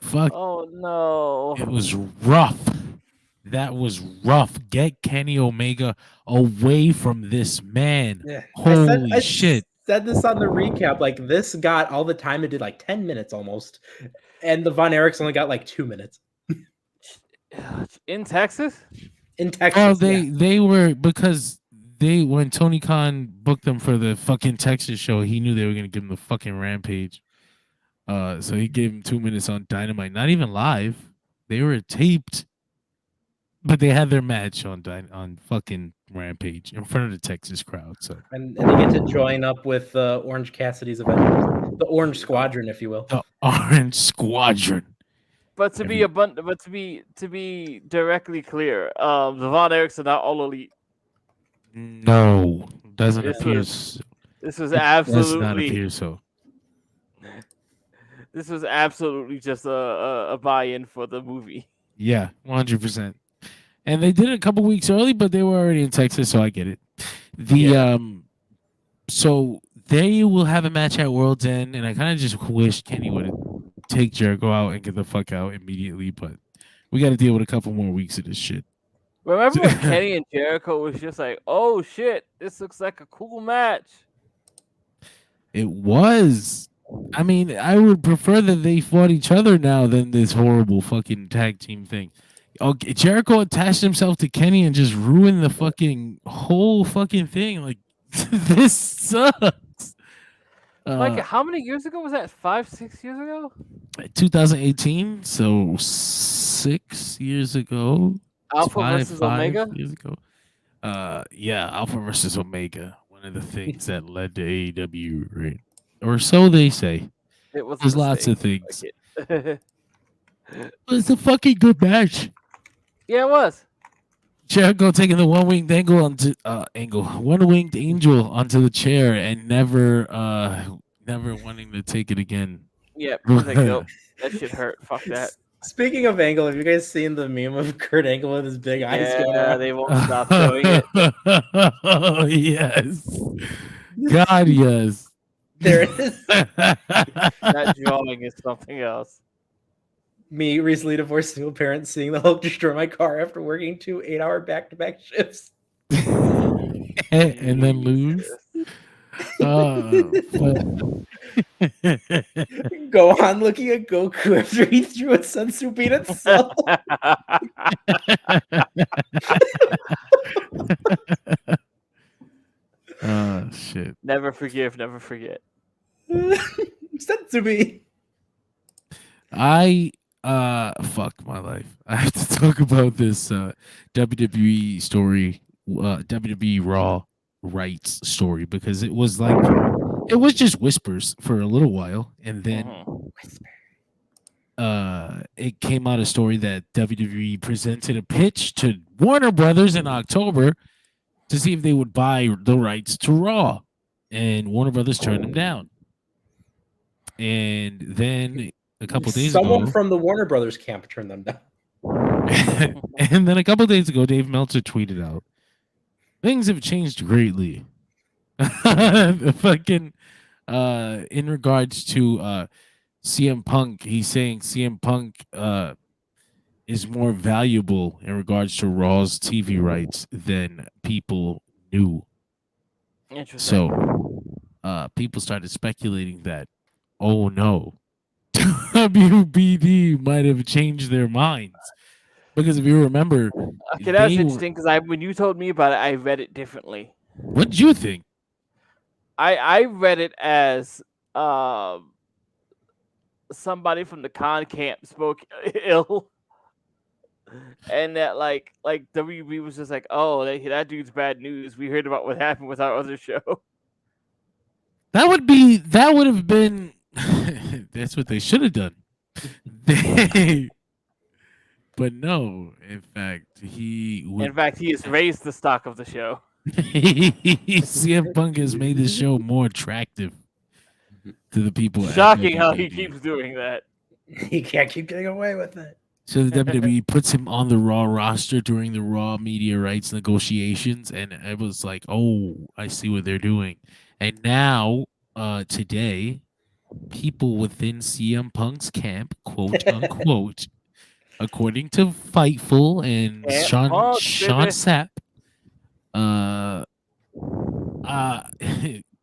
fuck. Oh no. It was rough. That was rough. Get Kenny Omega away from this man. Yeah. Holy I shit. said this on the recap. Like, this got all the time. It did like 10 minutes almost. And the Von Erichs only got like 2 minutes. In Texas? In Texas. Oh, yeah. they were because when Tony Khan booked them for the fucking Texas show, he knew they were gonna give him the fucking Rampage. So he gave him 2 minutes on Dynamite. Not even live. They were taped. But they had their match on fucking Rampage in front of the Texas crowd. So And they get to join up with Orange Cassidy's Avengers. The Orange Squadron, if you will. the Orange Squadron. But to be directly clear, the Von Erichs are not all elite. No, doesn't This appear. was- This was Does not absolutely appear so. this was absolutely just a buy-in for the movie. Yeah, 100%. And they did it a couple weeks early, but they were already in Texas, so I get it. So they will have a match at World's End, and I kind of just wish Kenny would take Jericho out and get the fuck out immediately, but we got to deal with a couple more weeks of this shit. Remember when Kenny and Jericho was just like, "Oh shit, this looks like a cool match." It was. I mean, I would prefer that they fought each other now than this horrible fucking tag team thing. Okay, Jericho attached himself to Kenny and just ruined the fucking whole fucking thing. Like, this sucks. Like, how many years ago was that? 5-6 years ago? 2018, so 6 years ago. Alpha versus 5 Omega. years ago. Yeah, Alpha versus Omega. One of the things that led to AEW, right? Or so they say. It was. a There's lots of mistake. things. Like it. It's a fucking good match. Yeah, it was. Jericho taking the one-winged one-winged angel onto the chair and never wanting to take it again. Yeah, he was like, nope, that shit hurt. Fuck that. Speaking of Angle, have you guys seen the meme of Kurt Angle with his big eyes going Yeah, around? they won't stop showing it. Oh yes, God yes. There it is. That drawing is something else. Me, recently divorced single parent, seeing the Hulk destroy my car after working 2 8-hour back-to-back shifts. and then lose. Go on looking at Goku after he threw a sensu bean at Cell. Never forgive, never forget. Send it to me. Fuck my life. I have to talk about this WWE story, WWE Raw rights story, because it was just whispers for a little while, and then it came out a story that WWE presented a pitch to Warner Brothers in October to see if they would buy the rights to Raw, and Warner Brothers turned them down. And then a couple days someone ago, from the Warner Brothers camp turned them down. and then a couple days ago, Dave Meltzer tweeted out, "Things have changed greatly." Fucking in regards to CM Punk, he's saying CM Punk is more valuable in regards to Raw's TV rights than people knew. Interesting. So people started speculating that, oh no, WBD might have changed their minds. Because if you remember, okay, that's interesting, because when you told me about it, I read it differently. What did you think? I read it as somebody from the con camp spoke ill, and that like WB was just like, oh, that dude's bad news. We heard about what happened with our other show. That would have been. That's what they should have done. But no, in fact, he has raised the stock of the show. CM Punk has made the show more attractive to the people. Shocking how he keeps doing that. He can't keep getting away with it. So the WWE puts him on the Raw roster during the Raw media rights negotiations, and it was like, oh, I see what they're doing. And now, today, people within CM Punk's camp, quote unquote, according to Fightful and Sean Sapp,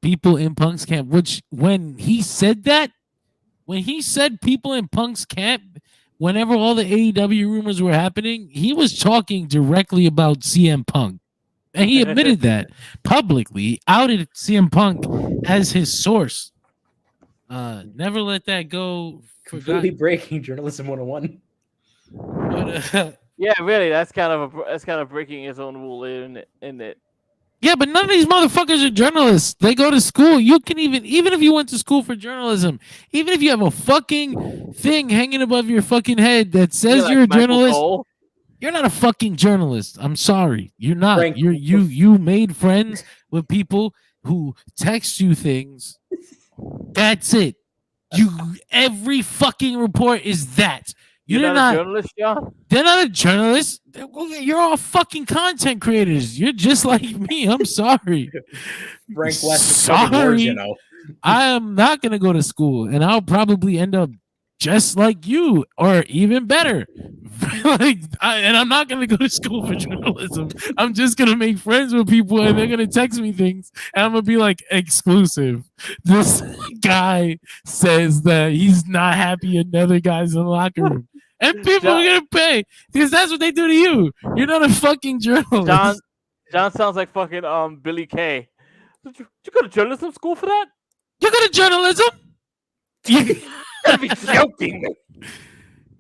people in Punk's camp, which when he said people in Punk's camp, whenever all the AEW rumors were happening, he was talking directly about CM Punk. And he admitted that publicly, outed CM Punk as his source. Never let that go. Completely breaking journalism 101. But, yeah, really, that's kind of breaking his own rule, isn't it? Yeah, but none of these motherfuckers are journalists. They go to school. You can even if you went to school for journalism, even if you have a fucking thing hanging above your fucking head that says you're a journalist, you're not a fucking journalist. I'm sorry, you're not. Frank, you made friends with people who text you things. That's it. Every fucking report is that. You're not a journalist, John? They're not a journalist. You're all fucking content creators. You're just like me. I'm sorry. Frank West is sorry. You know. I am not going to go to school, and I'll probably end up just like you, or even better. And I'm not going to go to school for journalism. I'm just going to make friends with people, and they're going to text me things, and I'm going to be like, exclusive. This guy says that he's not happy another guy's in the locker room. And people are going to pay, because that's what they do to you. You're not a fucking journalist. John sounds like fucking Billy Kay. Did you go to journalism school for that? You go to journalism? You gotta be joking.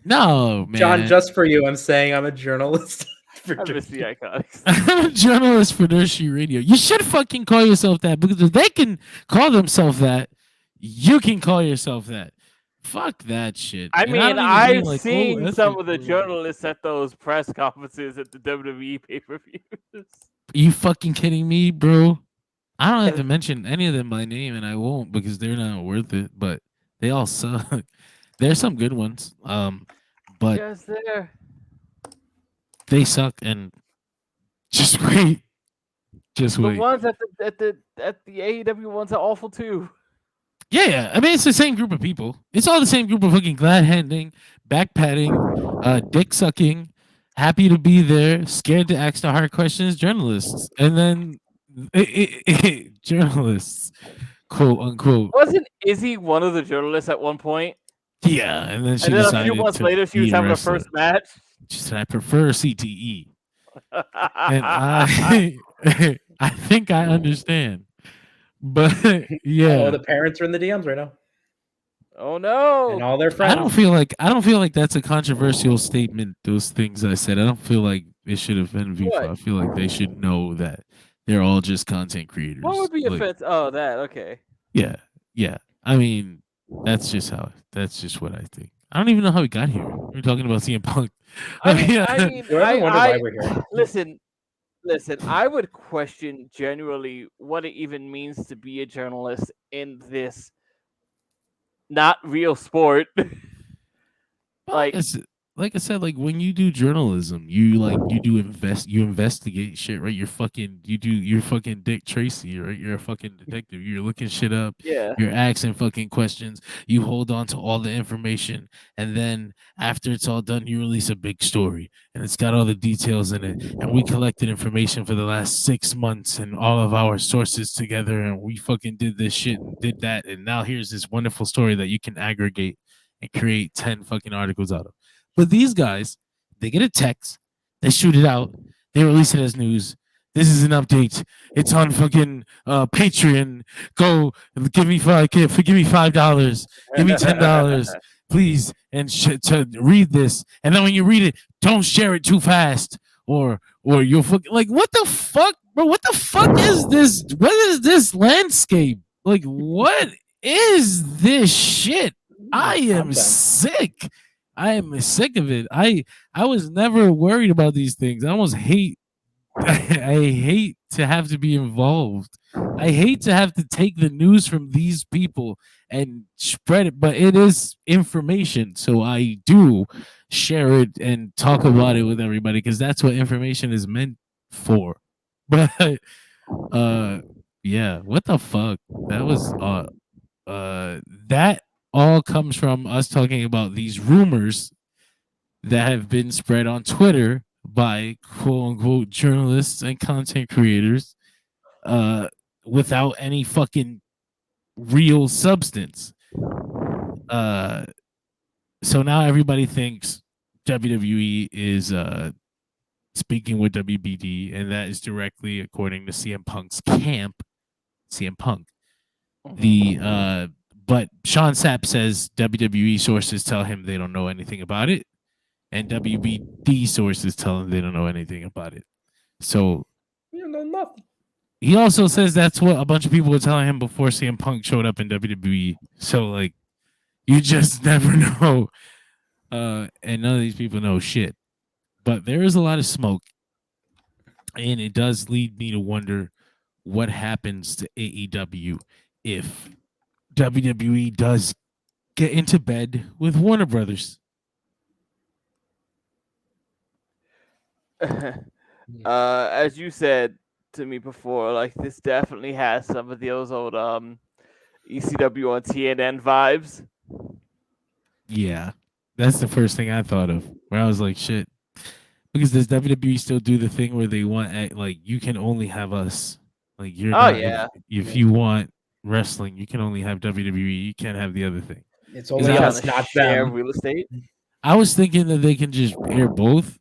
No, man. John, just for you, I'm saying I'm a journalist. I miss the Iconics. I'm a journalist for Nursery Radio. You should fucking call yourself that, because if they can call themselves that, you can call yourself that. Fuck that shit. I mean, I've seen some of the journalists at those press conferences at the WWE pay-per-views. You fucking kidding me, bro? I don't have to mention any of them by name, and I won't, because they're not worth it, but they all suck. There's some good ones. But yes, they suck, and just wait. Just wait. The ones at the AEW ones are awful too. Yeah. I mean, it's the same group of people. It's all the same group of fucking glad handing, back patting, dick sucking, happy to be there, scared to ask the hard questions, journalists. And then journalists, quote unquote. Wasn't Izzy one of the journalists at one point? Yeah, and then she a few months later, she was having her first match. She said, "I prefer CTE," and I think I understand. But yeah, Oh, the parents are in the DMs right now, Oh no! and all their friends. I don't feel like that's a controversial statement. Those things I said, I don't feel like it should offend people. What? I feel like they should know that they're all just content creators. What would be Like, offensive? Oh, that okay. yeah, yeah. I mean, that's just what I think. I don't even know how we got here. We're talking about CM Punk. I mean, You ever wonder why we're here? listen. I would question generally what it even means to be a journalist in this not real sport. like I said, like when you do journalism, you investigate shit, right? You're fucking Dick Tracy, right? You're a fucking detective. You're looking shit up. Yeah. You're asking fucking questions. You hold on to all the information, and then after it's all done, you release a big story, and it's got all the details in it. And we collected information for the last 6 months and all of our sources together, and we fucking did this shit and did that, and now here's this wonderful story that you can aggregate and create 10 fucking articles out of. But these guys, they get a text, they shoot it out, they release it as news. This is an update. It's on fucking Patreon. Go give me $5. Give me $5. Give me $10, please, and to read this. And then when you read it, don't share it too fast, or you'll fucking like what the fuck, bro? What the fuck is this? What is this landscape? Like, what is this shit? I am sick. I am sick of it. I was never worried about these things. I almost hate I hate to have to be involved. I hate to have to take the news from these people and spread it, but it is information. So I do share it and talk about it with everybody because that's what information is meant for. But yeah, what the fuck? That was that all comes from us talking about these rumors that have been spread on Twitter by quote unquote journalists and content creators without any fucking real substance. So now everybody thinks WWE is speaking with WBD, and that is directly according to CM Punk's camp, CM Punk. But Sean Sapp says WWE sources tell him they don't know anything about it, and WBD sources tell him they don't know anything about it. So you don't know nothing. He also says that's what a bunch of people were telling him before CM Punk showed up in WWE. So like, you just never know, and none of these people know shit. But there is a lot of smoke, and it does lead me to wonder what happens to AEW if WWE does get into bed with Warner Brothers. As you said to me before, like this definitely has some of those old ECW on TNN vibes. Yeah, that's the first thing I thought of, where I was like, shit. Because does WWE still do the thing where they want, like, you can only have us? Like, you're not, yeah. If you want wrestling, you can only have WWE. You can't have the other thing. It's only us, not them. Real estate. I was thinking that they can just air both.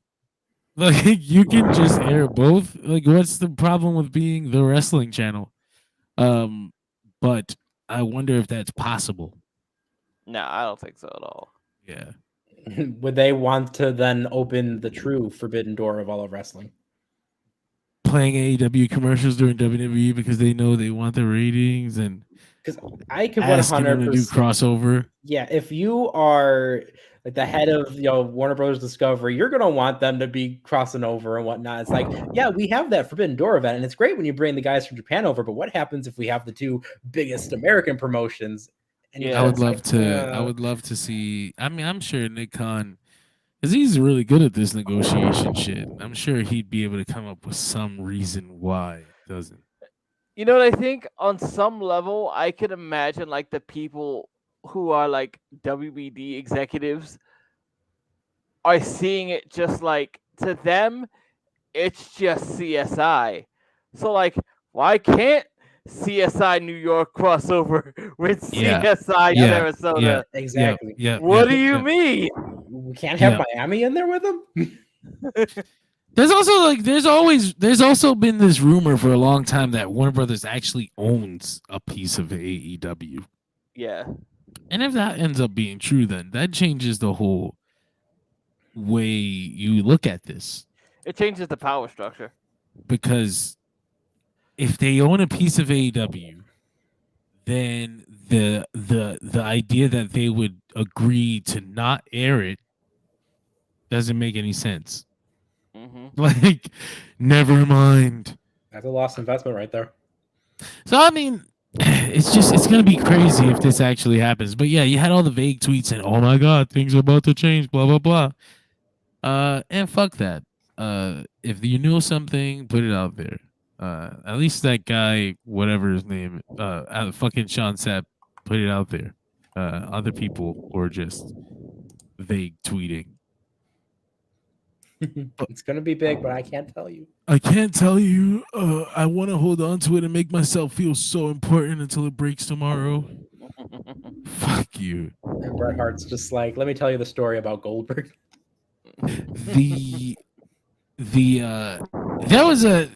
Like, you can just air both. Like, what's the problem with being the wrestling channel? But I wonder if that's possible. No, I don't think so at all. Yeah. Would they want to then open the true forbidden door of all of wrestling? Playing AEW commercials during WWE because they know they want the ratings, and because I could 100% do crossover. Yeah, if you are like the head of Warner Bros. Discovery, you're gonna want them to be crossing over and whatnot. It's like, yeah, we have that Forbidden Door event, and it's great when you bring the guys from Japan over. But what happens if we have the two biggest American promotions? And yeah, I would love to see. I mean, I'm sure Nick Khan, because he's really good at this negotiation shit. I'm sure he'd be able to come up with some reason why it doesn't. You know what I think? On some level, I could imagine like the people who are like WBD executives are seeing it just like, to them, it's just CSI. So like, why can't CSI New York crossover with CSI Sarasota? Yeah, exactly. What do you mean? We can't have Miami in there with them? There's also been this rumor for a long time that Warner Brothers actually owns a piece of AEW. Yeah. And if that ends up being true, then that changes the whole way you look at this. It changes the power structure. Because if they own a piece of AEW, then the idea that they would agree to not air it doesn't make any sense. Like, never mind. That's a lost investment right there. So I mean, it's gonna be crazy if this actually happens. But yeah, you had all the vague tweets and oh my god, things are about to change, blah blah blah. And fuck that. If you know something, put it out there. At least that guy, whatever his name, fucking Sean Sapp, put it out there. Other people were just vague tweeting. It's gonna be big, but I can't tell you. I can't tell you. I want to hold on to it and make myself feel so important until it breaks tomorrow. Fuck you. And Bret Hart's just like, let me tell you the story about Goldberg. There was a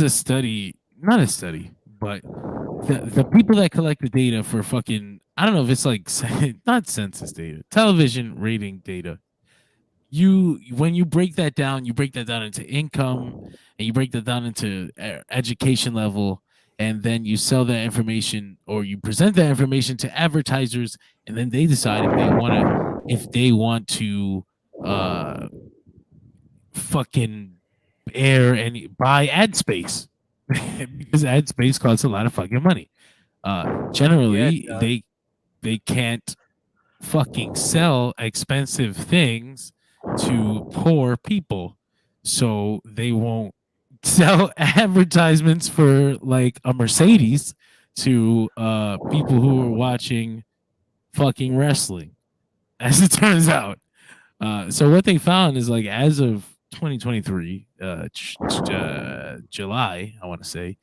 study, not a study, but the people that collect the data for fucking, I don't know if it's like not census data, television rating data. When you break that down, you break that down into income, and you break that down into education level, and then you sell that information or you present that information to advertisers, and then they decide if they want to fucking air and buy ad space because ad space costs a lot of fucking money. Generally, they can't fucking sell expensive things to poor people, so they won't sell advertisements for like a Mercedes to people who are watching fucking wrestling, as it turns out. So what they found is, like, as of 2023 July, I want to say,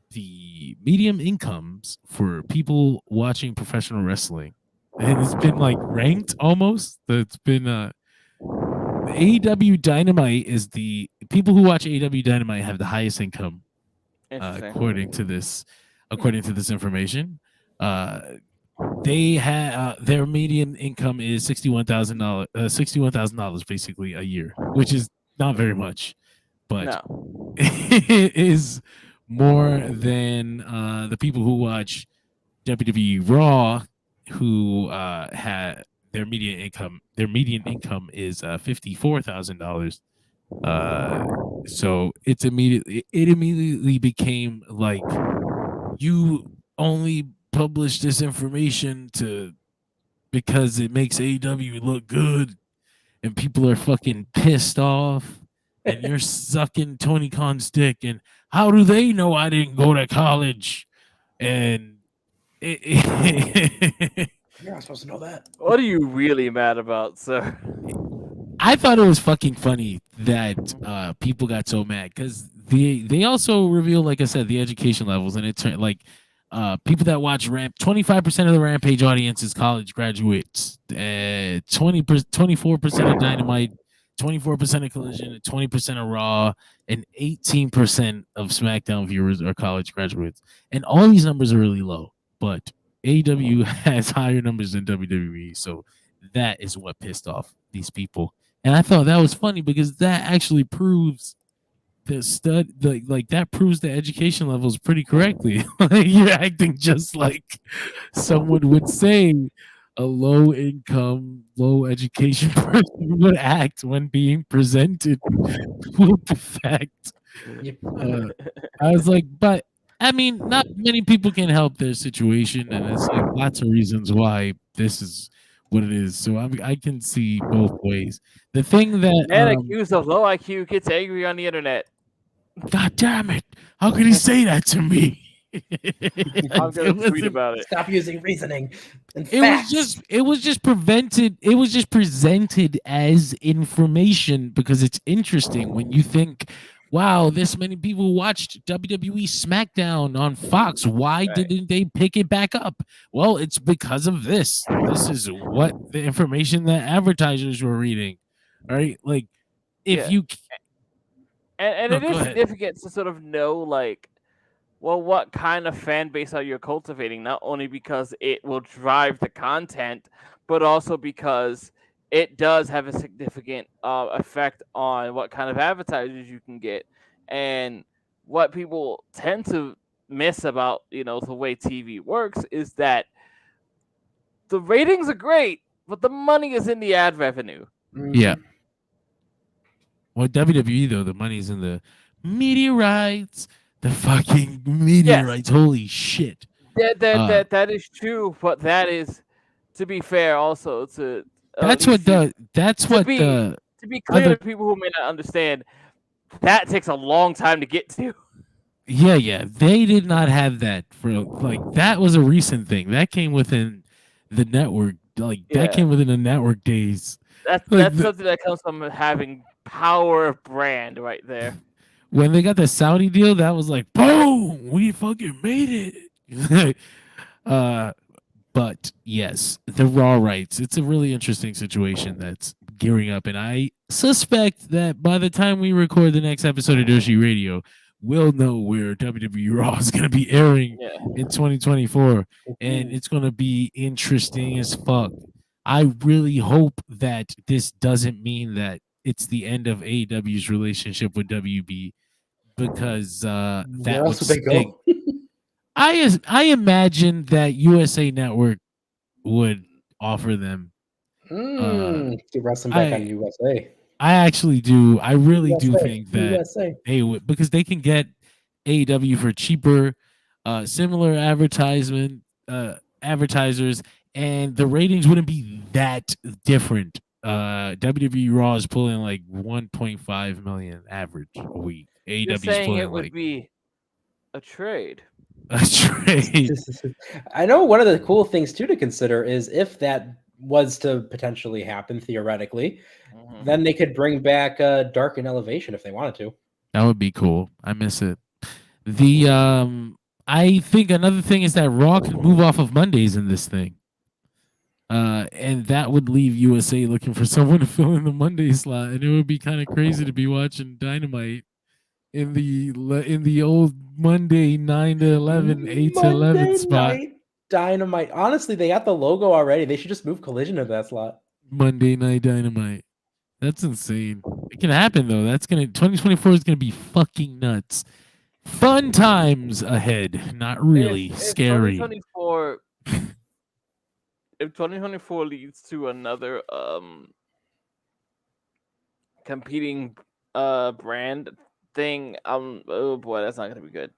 the median incomes for people watching professional wrestling, and it's been like ranked almost. It's been AEW Dynamite is the people who watch AEW Dynamite have the highest income, according to this information. They had their median income is $61,000 basically a year, which is not very much, but it is more than the people who watch WWE Raw, who had their median income is $54,000. So it immediately became like, you only publish this information because it makes AEW look good, and people are fucking pissed off, and you're sucking Tony Khan's dick, and how do they know I didn't go to college? And You're not supposed to know that. What are you really mad about, sir? I thought it was fucking funny that people got so mad because they also reveal, like I said, the education levels, and it turned like people that watch 25% of the Rampage audience is college graduates, 24% of Dynamite, 24% of Collision, 20% of Raw, and 18% of SmackDown viewers are college graduates. And all these numbers are really low, but AEW has higher numbers than WWE, so that is what pissed off these people. And I thought that was funny because that actually proves that proves the education levels pretty correctly. You're acting just like someone would say a low income, low education person would act when being presented with the fact. I was like, but I mean, not many people can help their situation, and it's like lots of reasons why this is what it is. So I can see both ways. The thing that man accused of low IQ gets angry on the internet. God damn it! How can he say that to me? I'm gonna tweet about it. Stop using reasoning. And it was just presented as information because it's interesting when you think, wow, this many people watched WWE SmackDown on Fox. Why didn't they pick it back up? Well, it's because of this. This is what the information that advertisers were reading. All right, like if you And No, it go is ahead. significant to sort of know, like, well, what kind of fan base are you cultivating? Not only because it will drive the content, but also because it does have a significant effect on what kind of advertisers you can get. And what people tend to miss about, the way TV works is that the ratings are great, but the money is in the ad revenue. Yeah. Well, WWE though, the money's in the meteorites. The fucking meteorites. Holy shit. That is true, but that is, to be fair, also to That's what the to be clear other to people who may not understand, that takes a long time to get to. yeah. They did not have that for like that was a recent thing. That came within the network. Like that came within the network days. That's something that comes from having power of brand right there. When they got the Saudi deal, that was like, boom, we fucking made it. But yes, the Raw rights. It's a really interesting situation that's gearing up, and I suspect that by the time we record the next episode of Doshi Radio, we'll know where WWE Raw is going to be airing in 2024, and it's going to be interesting as fuck. I really hope that this doesn't mean that it's the end of AEW's relationship with WB, because that would stink. I imagine that USA Network would offer them get wrestling back on USA. I actually do. I really do think that they would, because they can get AEW for cheaper, similar advertisers, and the ratings wouldn't be that different. WWE Raw is pulling like 1.5 million average a week. You're AEW is saying pulling it would like be a trade. a trade. I know one of the cool things too to consider is if that was to potentially happen theoretically, then they could bring back Dark and Elevation if they wanted to. That would be cool. I miss it. I think another thing is that Raw could move off of Mondays in this thing. And that would leave USA looking for someone to fill in the Monday slot, and it would be kind of crazy to be watching Dynamite in the old Monday 9 to 11, 8 to 11 spot. Dynamite. Honestly, they got the logo already. They should just move Collision to that slot. Monday Night Dynamite. That's insane. It can happen though. 2024 is gonna be fucking nuts. Fun times ahead. Not really scary. 2024 if 2024 leads to another competing brand thing, oh boy, that's not gonna be good.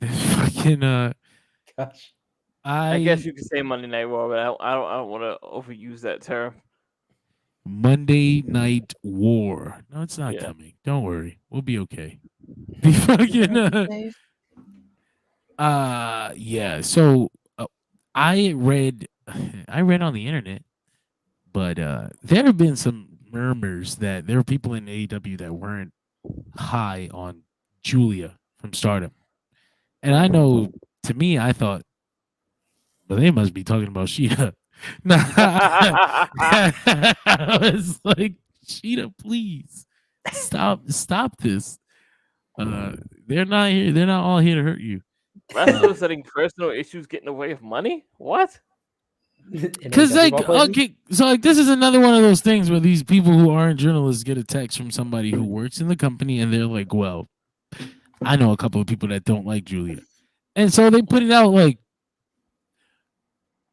Fucking gosh. I guess you could say Monday Night War, but I don't want to overuse that term. Monday Night War. No, it's not coming. Don't worry. We'll be okay. Be fucking yeah. So I read on the internet, but there have been some murmurs that there were people in AEW that weren't high on Giulia from Stardom. And I know, to me, I thought, well, they must be talking about Sheeta. I was like, Sheeta, please stop this. They're not here. They're not all here to hurt you. Wrestlers letting personal issues get in the way of money? What? Because okay, so like this is another one of those things where these people who aren't journalists get a text from somebody who works in the company, and they're like, well, I know a couple of people that don't like Giulia. And so they put it out like,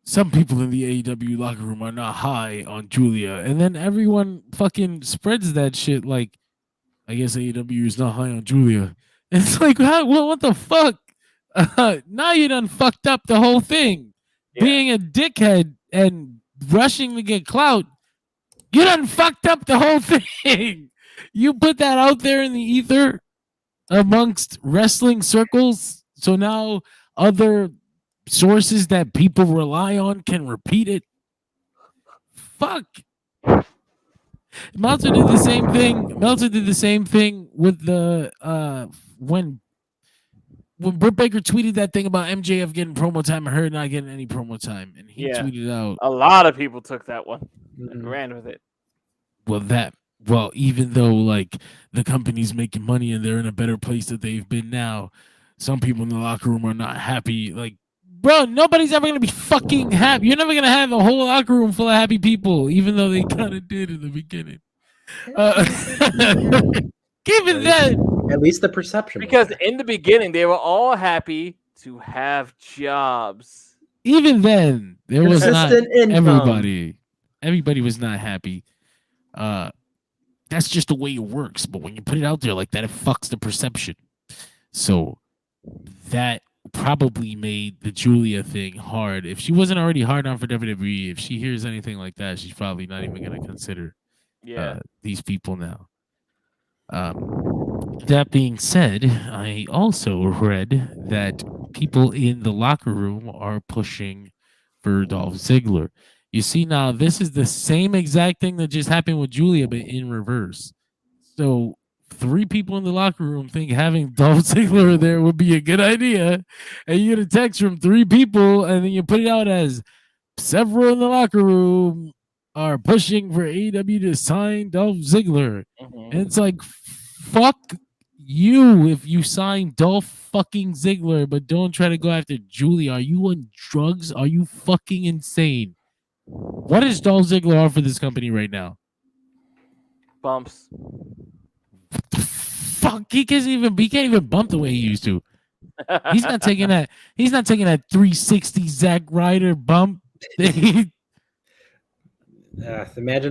some people in the AEW locker room are not high on Giulia. And then everyone fucking spreads that shit like, I guess AEW is not high on Giulia. And it's like, what the fuck? Now you done fucked up the whole thing. Yeah. Being a dickhead and rushing to get clout, you done fucked up the whole thing. You put that out there in the ether amongst wrestling circles, so now other sources that people rely on can repeat it. Fuck. Meltzer did the same thing. Meltzer did the same thing with the when Britt Baker tweeted that thing about MJF getting promo time and her not getting any promo time, and he tweeted out. A lot of people took that one and ran with it. Well, that well, even though like the company's making money and they're in a better place that they've been now, some people in the locker room are not happy. Like, bro, nobody's ever gonna be fucking happy. You're never gonna have a whole locker room full of happy people, even though they kind of did in the beginning. Given that, at least the perception. Because in the beginning, they were all happy to have jobs. even then, there was not Consistent income. everybody was not happy. That's just the way it works. But when you put it out there like that, it fucks the perception. So that probably made the Giulia thing hard. If she wasn't already hard on for WWE, if she hears anything like that, she's probably not even going to consider these people now. That being said, I also read that people in the locker room are pushing for Dolph Ziggler. You see, now this is the same exact thing that just happened with Giulia, but in reverse. So 3 people in the locker room think having Dolph Ziggler there would be a good idea, and you get a text from 3 people, and then you put it out as several in the locker room are pushing for AEW to sign Dolph Ziggler. And it's like, fuck you if you sign Dolph fucking Ziggler, but don't try to go after Giulia. Are you on drugs? Are you fucking insane? What does Dolph Ziggler offer this company right now? Bumps. Fuck, he can't even bump the way he used to. He's not taking that 360 Zack Ryder bump. Imagine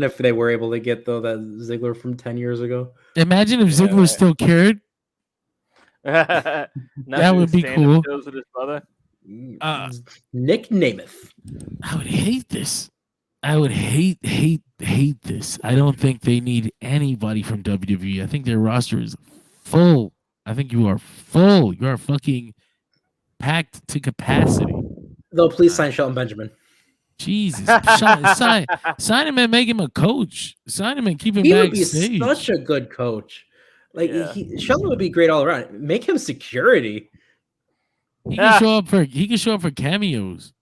if they were able to get that Ziggler from 10 years ago. Imagine if Ziggler still cared. That would be cool. With his brother. Nick Namath. I would hate this. I would hate this. I don't think they need anybody from WWE. I think their roster is full. I think you are full. You are fucking packed to capacity. Though, please sign Shelton Benjamin. Jesus, sign him and make him a coach. Sign him and keep him backstage. He would be such a good coach. Like Shelton would be great all around. Make him security. He can show up for cameos.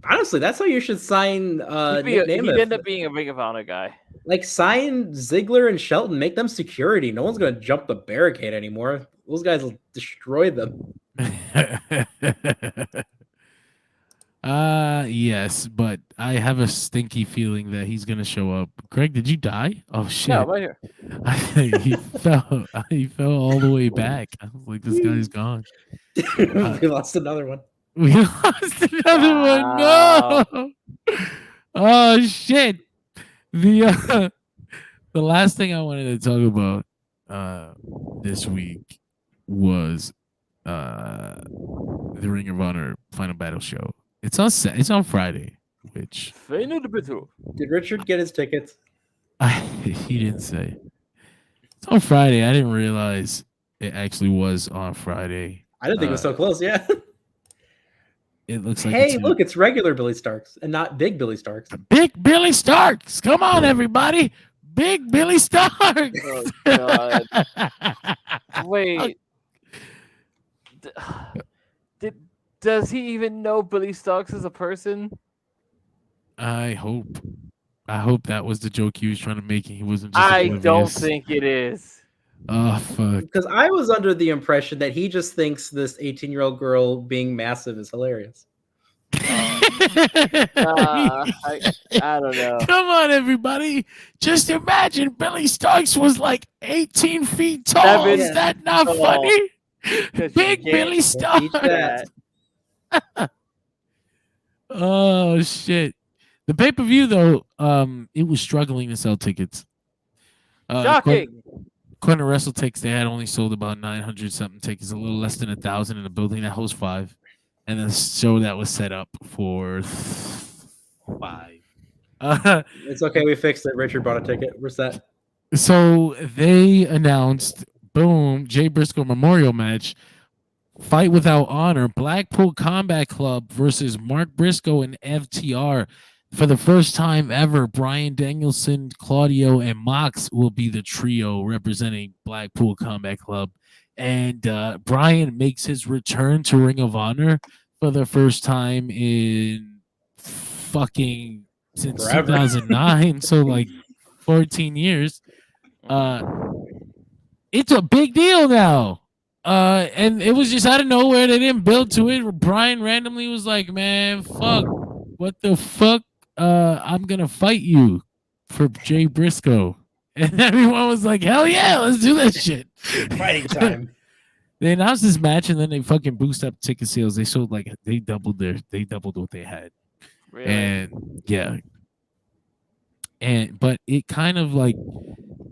Honestly, that's how you should sign Nick Namath. He'd end up being a Ring of Honor guy. Like, sign Ziggler and Shelton. Make them security. No one's going to jump the barricade anymore. Those guys will destroy them. Yes, but I have a stinky feeling that he's going to show up. Greg, did you die? Oh, shit. No, right here. He fell all the way back. I was like, this guy's gone. We lost another one. We lost another one. No. Oh shit. The last thing I wanted to talk about this week was the Ring of Honor Final Battle show. It's on Friday, which did Richard get his tickets? He didn't say. It's on Friday. I didn't realize it actually was on Friday. I didn't think it was so close. Yeah. It looks like it's regular Billy Starks and not Big Billy Starks. Big Billy Starks. Come on, everybody. Big Billy Starks. Oh, God. Wait. Does he even know Billy Starks as a person? I hope that was the joke he was trying to make, and he wasn't just oblivious. Don't think it is. Oh, fuck. Because I was under the impression that he just thinks this 18-year-old girl being massive is hilarious. I don't know. Come on, everybody. Just imagine Billy Starks was like 18 feet tall. Is that not funny? Big Billy Starks. Oh, shit. The pay-per-view, though, it was struggling to sell tickets. Shocking. According to WrestleTix, they had only sold about 900 something tickets, a little less than 1,000 in a building that hosts 5, and a show that was set up for 5. It's okay, we fixed it. Richard bought a ticket. We're set. So they announced, boom, Jay Briscoe Memorial match, Fight Without Honor, Blackpool Combat Club versus Mark Briscoe and FTR. For the first time ever, Bryan Danielson, Claudio, and Mox will be the trio representing Blackpool Combat Club. And Bryan makes his return to Ring of Honor for the first time in since 2009. So like 14 years. It's a big deal now. And it was just out of nowhere. They didn't build to it. Brian randomly was like, man, fuck. What the fuck? I'm gonna fight you for Jay Briscoe. And everyone was like, hell yeah, let's do that shit. Fighting time. They announced this match and then they fucking boost up ticket sales. They sold like they doubled what they had. Really? And yeah. But it kind of like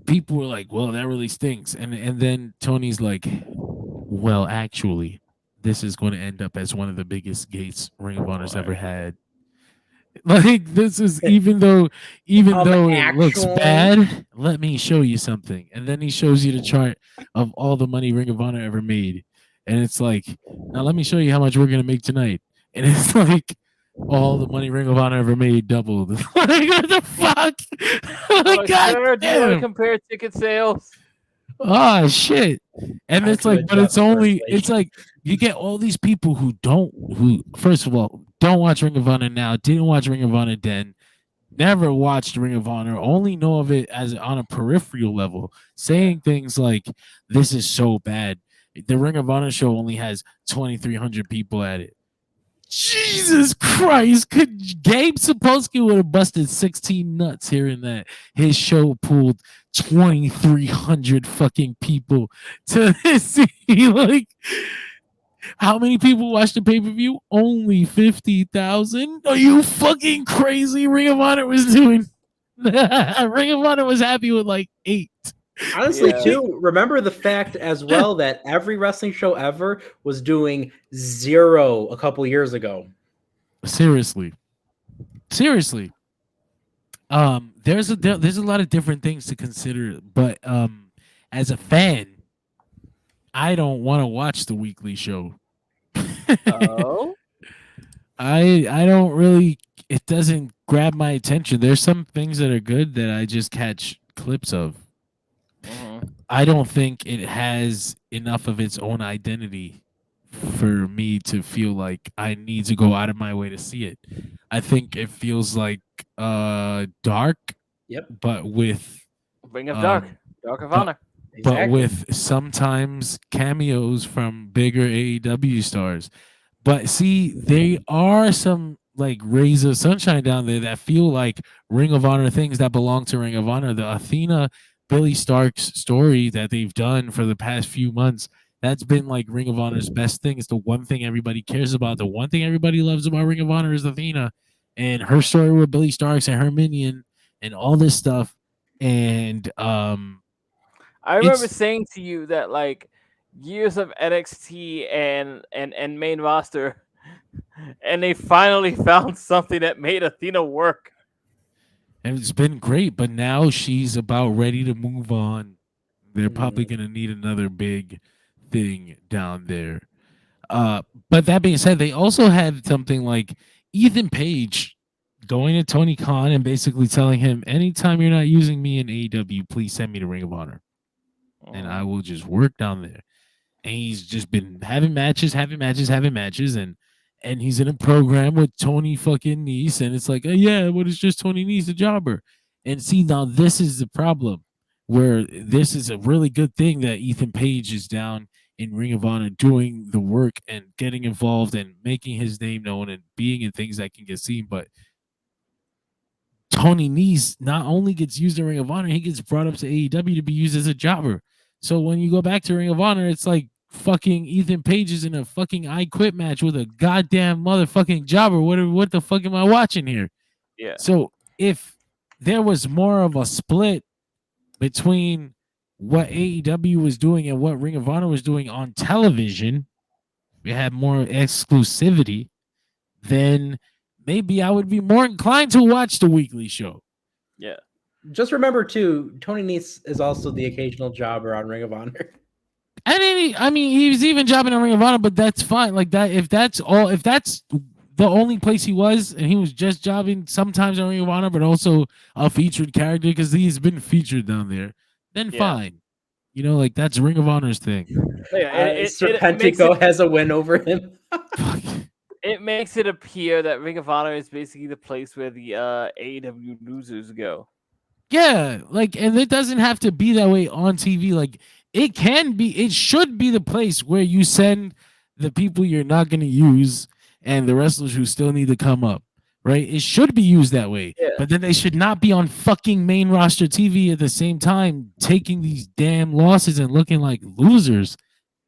people were like, well, that really stinks. And then Tony's like, well, actually, this is going to end up as one of the biggest gates Ring of Honor's ever had. Like, this is even though it looks bad, let me show you something. And then he shows you the chart of all the money Ring of Honor ever made. And it's like, now let me show you how much we're going to make tonight. And it's like, all the money Ring of Honor ever made doubled. Like, what the fuck? God sure, do you want to damn. compare ticket sales? Oh shit. And it's like, but it's only, it's like you get all these people who first of all don't watch Ring of Honor now, didn't watch Ring of Honor then, never watched Ring of Honor, only know of it as on a peripheral level, saying things like, this is so bad. The Ring of Honor show only has 2,300 people at it. Jesus Christ, could Gabe Sapolsky would have busted 16 nuts hearing that his show pulled 2,300 fucking people to see. Like, how many people watched the pay-per-view? Only 50,000? Are you fucking crazy? Ring of Honor was doing Ring of Honor was happy with like 8. Honestly, too, remember the fact as well that every wrestling show ever was doing 0 a couple years ago. Seriously. There's a lot of different things to consider, but as a fan, I don't want to watch the weekly show. Oh, I don't really. It doesn't grab my attention. There's some things that are good that I just catch clips of. I don't think it has enough of its own identity for me to feel like I need to go out of my way to see it. I think it feels like dark, but with Ring of Dark of Honor, but with sometimes cameos from bigger AEW stars. But see, there are some like rays of sunshine down there that feel like Ring of Honor things that belong to Ring of Honor. The Athena Billy Stark's story that they've done for the past few months, that's been like Ring of Honor's best thing. It's the one thing everybody cares about. The one thing everybody loves about Ring of Honor is Athena and her story with Billy Starks and her minion and all this stuff. And I remember saying to you that like years of NXT and main roster, and they finally found something that made Athena work. And it's been great, but now she's about ready to move on. They're probably going to need another big thing down there. But that being said, they also had something like Ethan Page going to Tony Khan and basically telling him, anytime you're not using me in AEW, please send me to Ring of Honor. And I will just work down there. And he's just been having matches, and he's in a program with Tony fucking Nese, and it's like, yeah, what is just Tony Nese, a jobber? And see, now this is the problem, where this is a really good thing that Ethan Page is down in Ring of Honor doing the work and getting involved and making his name known and being in things that can get seen. But Tony Nese not only gets used in Ring of Honor, he gets brought up to AEW to be used as a jobber. So when you go back to Ring of Honor, it's like, fucking Ethan Page is in a fucking I Quit match with a goddamn motherfucking jobber. What the fuck am I watching here? Yeah. So if there was more of a split between what AEW was doing and what Ring of Honor was doing on television, we had more exclusivity, then maybe I would be more inclined to watch the weekly show. Yeah. Just remember too, Tony Nese is also the occasional jobber on Ring of Honor. And he was even jobbing in Ring of Honor, but that's fine. Like that, if that's the only place he was, and he was just jobbing sometimes in Ring of Honor, but also a featured character because he's been featured down there, then fine. You know, like that's Ring of Honor's thing. Yeah, Serpentico has a win over him. It makes it appear that Ring of Honor is basically the place where the AEW losers go. Yeah, like, and it doesn't have to be that way on TV. Like, it should be the place where you send the people you're not going to use and the wrestlers who still need to come up, right? It should be used that way, Yeah. but then they should not be on fucking main roster TV at the same time, taking these damn losses and looking like losers.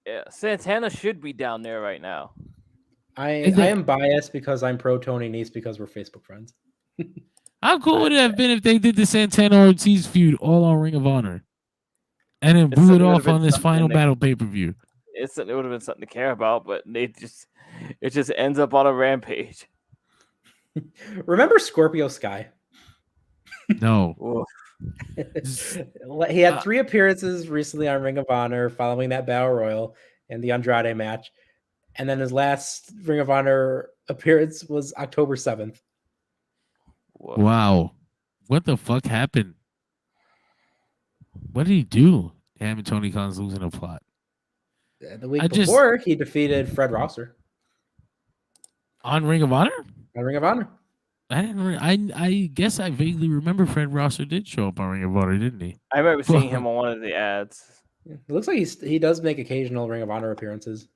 Yeah, Santana should be down there right now. I am biased because I'm pro Tony Nese because we're Facebook friends. How cool would it have been if they did the Santana Ortiz feud all on Ring of Honor and then blew it off on this final battle pay-per-view? It would have been something to care about, but it just ends up on a Rampage. Remember Scorpio Sky? No. He had 3 appearances recently on Ring of Honor following that Battle Royal and the Andrade match. And then his last Ring of Honor appearance was October 7th. Wow. What the fuck happened? What did he do? Damn it, Tony Khan's losing a plot. The week before, he defeated Fred Rosser. On Ring of Honor? On Ring of Honor. I guess I vaguely remember Fred Rosser did show up on Ring of Honor, didn't he? I remember seeing him on one of the ads. It looks like he does make occasional Ring of Honor appearances.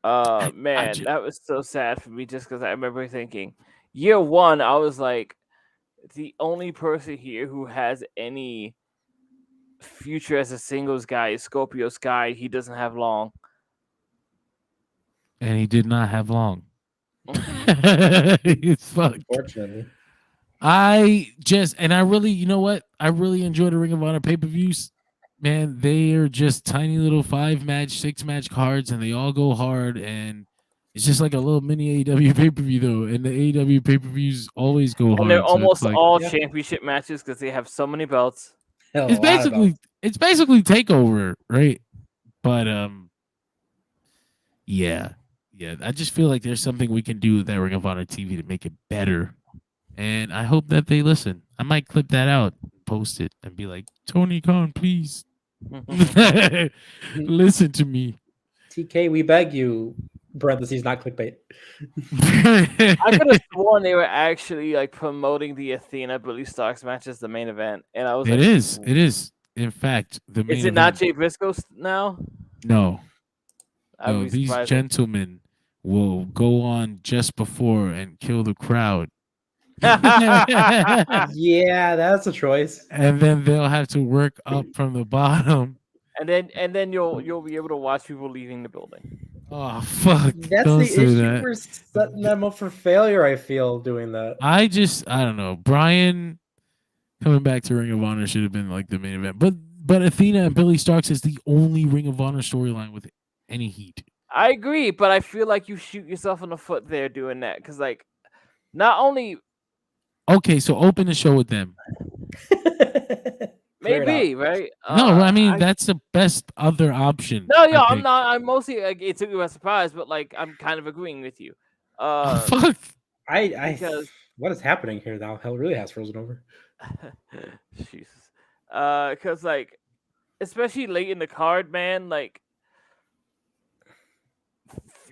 Man, that was so sad for me just because I remember thinking, year one, I was like, the only person here who has any future as a singles guy is Scorpio Sky. He doesn't have long. And he did not have long. It's fucked. Unfortunately. I really, you know what? I really enjoy the Ring of Honor pay-per-views. Man, they are just tiny little 5-match, 6-match cards, and they all go hard. And it's just like a little mini AEW pay-per-view, though. And the AEW pay-per-views always go hard. And they're almost all championship matches because they have so many belts. It's basically Takeover, right? But yeah. I just feel like there's something we can do with that Ring of Honor TV to make it better. And I hope that they listen. I might clip that out, post it, and be like, Tony Khan, please listen to me. TK, we beg you. Parentheses, not clickbait. I could have sworn they were actually like promoting the Athena Billy Starks match as the main event, and I was It is. In fact, the main is it event, not Jay Briscoe now? No. These gentlemen will go on just before and kill the crowd. Yeah, that's a choice. And then they'll have to work up from the bottom. And then you'll be able to watch people leaving the building. Oh fuck! That's Don't the issue. that. We're setting them up for failure. I feel doing that. I don't know. Brian coming back to Ring of Honor should have been like the main event, but Athena and Billy Starks is the only Ring of Honor storyline with any heat. I agree, but I feel like you shoot yourself in the foot there doing that because like not only. Okay, so open the show with them. Maybe, right? No, I mean that's the best other option. No, I'm not. I'm mostly like it took me by surprise, but like I'm kind of agreeing with you. Fuck. Because what is happening here now? Hell really has frozen over. Jesus. Because like, especially late in the card, man, like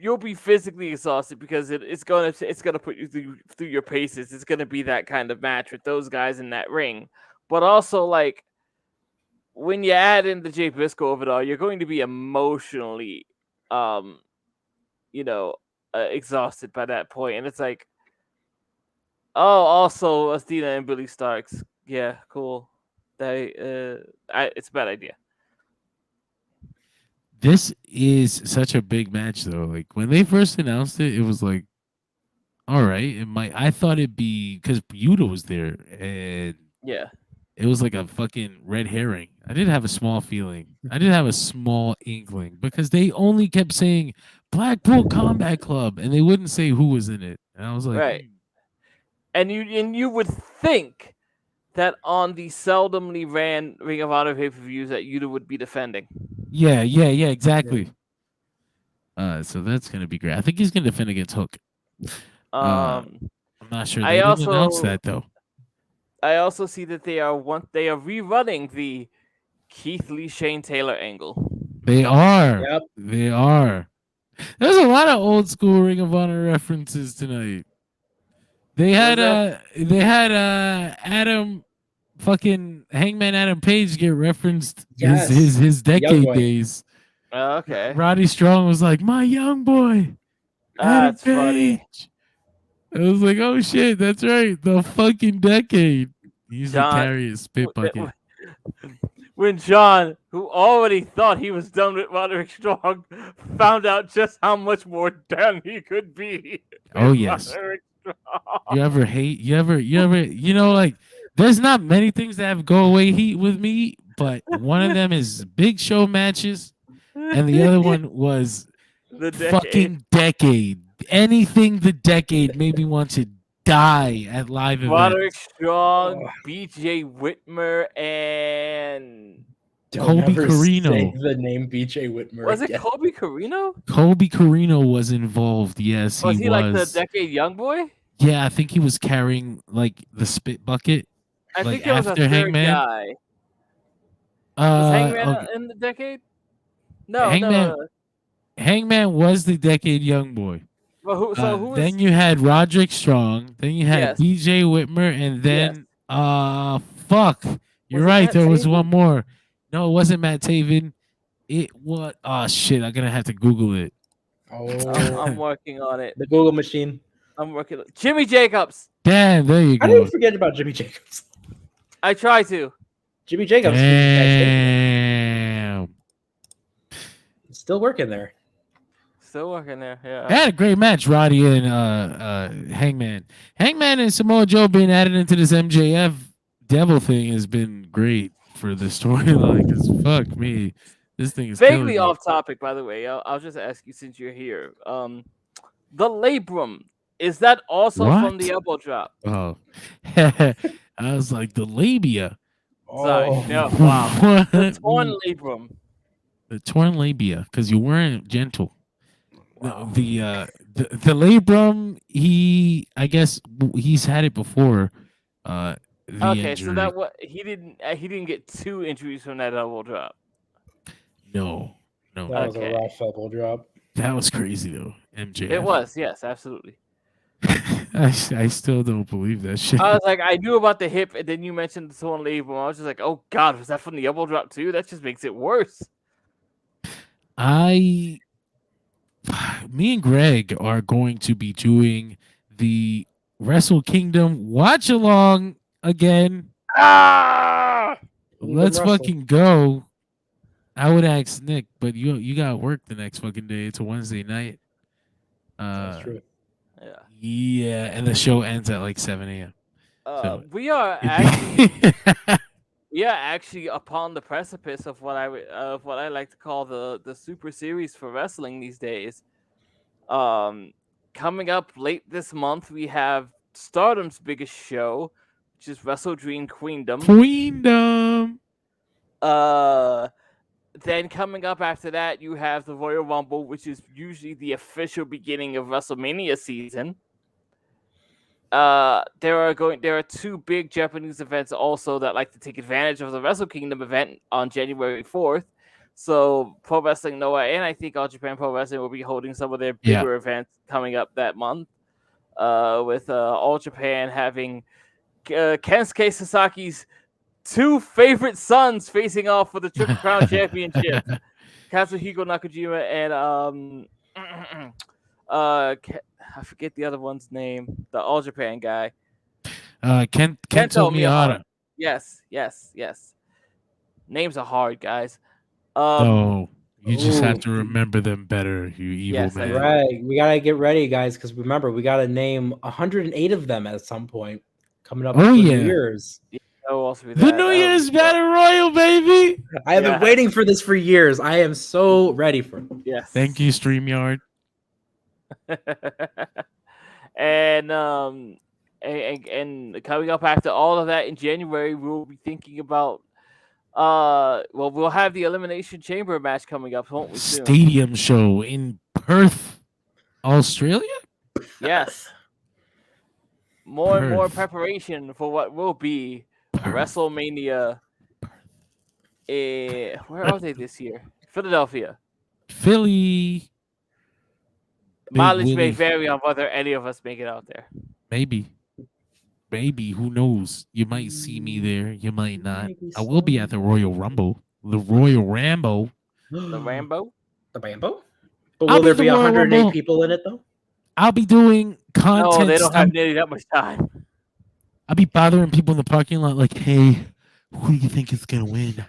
you'll be physically exhausted because it's gonna put you through your paces. It's gonna be that kind of match with those guys in that ring, but also like. When you add in the Jay Briscoe of it all, you're going to be emotionally, exhausted by that point. And it's like, oh, also Athena and Billy Starks. Yeah, cool. It's a bad idea. This is such a big match, though. Like when they first announced it, it was like, all right. I thought it'd be because Yuta was there, and yeah. It was like a fucking red herring. I did have a small feeling. I did have a small inkling because they only kept saying Blackpool Combat Club and they wouldn't say who was in it. And I was like, right. And you would think that on the seldomly ran Ring of Honor pay-per-views that Yuta would be defending. Yeah, exactly. So that's gonna be great. I think he's gonna defend against Hook. I'm not sure. They didn't announce that though. I also see that they are rerunning the Keith Lee Shane Taylor angle. They are. Yep. They are. There's a lot of old school Ring of Honor references tonight. They had Adam fucking Hangman Adam Page get referenced Yes. his Young decade boy. days. Okay. Roddy Strong was like, my young boy. Adam That's funny. Page. I was like, oh shit, that's right. The fucking decade. He used to John- carry his spit bucket. When John, who already thought he was done with Roderick Strong, found out just how much more done he could be. Oh, with yes. Roderick Strong. You ever hate? You know, like, there's not many things that have go away heat with me, but one of them is big show matches, and the other one was The decade. fucking decade. Anything the decade made me want to die at live Roderick events. Strong, BJ Whitmer, and Don't Colby ever Corino. say the name BJ Whitmer. was it again. Colby Corino? Colby Corino was involved. Yes, Was he he was. like the decade young boy? Yeah, I think he was carrying like the spit bucket. I Like, think there was a after third Hangman? guy. Was Hangman Okay. in the decade? No, Hangman- no. Hangman was the decade young boy. Well, who was? Then you had Roderick Strong. Then you had Yes. BJ Whitmer, and then fuck, you're Was it right. Matt There was Taven? one more. No, it wasn't Matt Taven. It was shit. I'm gonna have to Google it. I'm working on it. The Google machine. I'm working on Jimmy Jacobs. Damn, there you How did you go. forget about Jimmy Jacobs? I try to. Jimmy Jacobs is Damn. still working there. Still working there. They Yeah. had a great match, Roddy and Hangman. Hangman and Samoa Joe being added into this MJF devil thing has been great for the storyline. Because fuck me, this thing is killing Vaguely me. off topic, by the way. I'll just ask you since you're here. The labrum, is that also from What? the elbow drop? Oh, I was like the labia. Sorry. Oh, Yeah. Wow. The What? torn labrum. The torn labia, because you weren't gentle. The labrum, I guess he's had it before. The Okay, injury. so that what he didn't get 2 injuries from that elbow drop. No. that was Okay. a rough elbow drop. That was crazy though. MJF. It was, yes, absolutely. I still don't believe that shit. I was like, I knew about the hip, and then you mentioned the torn labrum. I was just like, oh god, was that from the elbow drop too? That just makes it worse. Me and Greg are going to be doing the Wrestle Kingdom watch along again. Ah! Let's Wrestle. fucking go. I would ask Nick, but you got work the next fucking day. It's a Wednesday night. That's true. Yeah. Yeah, and the show ends at like 7 a.m. So- We are actually upon the precipice of what I like to call the super series for wrestling these days. Coming up late this month, we have Stardom's biggest show, which is Wrestle Dream Queendom. Queendom. Then coming up after that, you have the Royal Rumble, which is usually the official beginning of WrestleMania season. There are 2 big Japanese events also that like to take advantage of the Wrestle Kingdom event on January 4th. So Pro Wrestling Noah and I think All Japan Pro Wrestling will be holding some of their bigger events coming up that month. With All Japan having Kensuke Sasaki's 2 favorite sons facing off for the Triple Crown Championship. Katsuhiko Nakajima and I forget the other one's name. The All Japan guy. Kento Miyahara. Yes. Names are hard, guys. No, you just have Ooh. to remember them better, you evil Yes, I man. know. Right. We gotta get ready, guys, because remember, we gotta name 108 of them at some point coming up. Oh, for yeah. New Year's. That will also be The that. New That Year's will be Battle Royal, baby. I have Yeah. been waiting for this for years. I am so ready for it. Yes. Thank you, StreamYard. and coming up after all of that in January, we'll be thinking about we'll have the Elimination Chamber match coming up, won't we? Soon? Stadium show in Perth, Australia. Yes. More and more Perth. preparation for what will be WrestleMania. Where are they this year? Philadelphia. Philly. Big Mileage may Willie. vary on whether any of us make it out there. Maybe. maybe, who knows? You might see me there. You might not. Maybe I will be at the Royal Rumble. The Royal Rambo. The Rambo. The Rambo? But I'll will be there the be Royal 108 Rumble. people in it though? I'll be doing content. No, they don't have nearly that much time. I'll be bothering people in the parking lot like, hey, who do you think is going to win?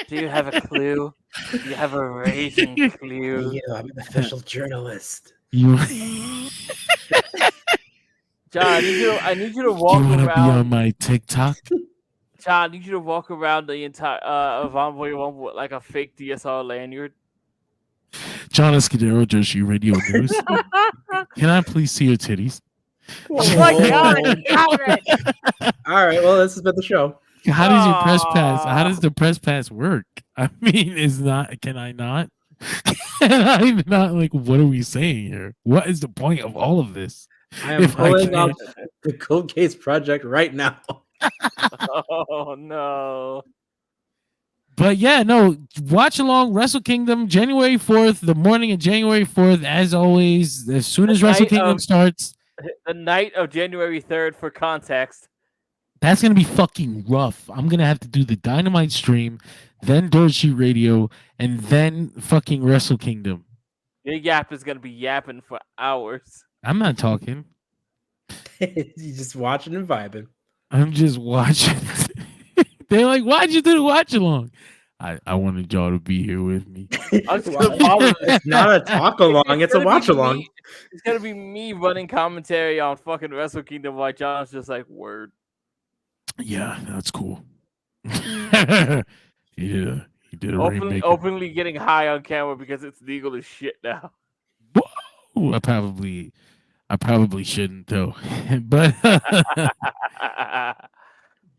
Do you have a clue? Do you have a raging clue? Yeah, I'm an official journalist. You, John, I need you to you walk want to be on around. my TikTok? John, I need you to walk around the entire of Envoy One with like a fake DSR lanyard. John Escudero, Jersey Radio News. Can I please see your titties? Oh my God! All right, well, this has been the show. How does your press pass? How does the press pass work? I mean, can I not? Can I not? Like, what are we saying here? What is the point of all of this? I am If I pulling up can't- the Cold Case Project right now. Oh no! But yeah, no, watch along Wrestle Kingdom, January 4th, the morning of January 4th, as always, as soon as Wrestle night Kingdom of- starts. The night of January 3rd, for context. That's going to be fucking rough. I'm going to have to do the Dynamite stream, then Dirt Sheet Radio, and then fucking Wrestle Kingdom. Your yap is gonna be yapping for hours. I'm not talking. You just watching and vibing. I'm just watching. They're like, why'd you do the watch along? I wanted y'all to be here with me. I'm just gonna follow It's not a talk along, it's a gonna be watch along. me- It's gonna be me running commentary on fucking Wrestle Kingdom while John's just like, word. Yeah, that's cool. Yeah, he did a rainmaker. Openly getting high on camera because it's legal as shit now. Ooh, I probably shouldn't though.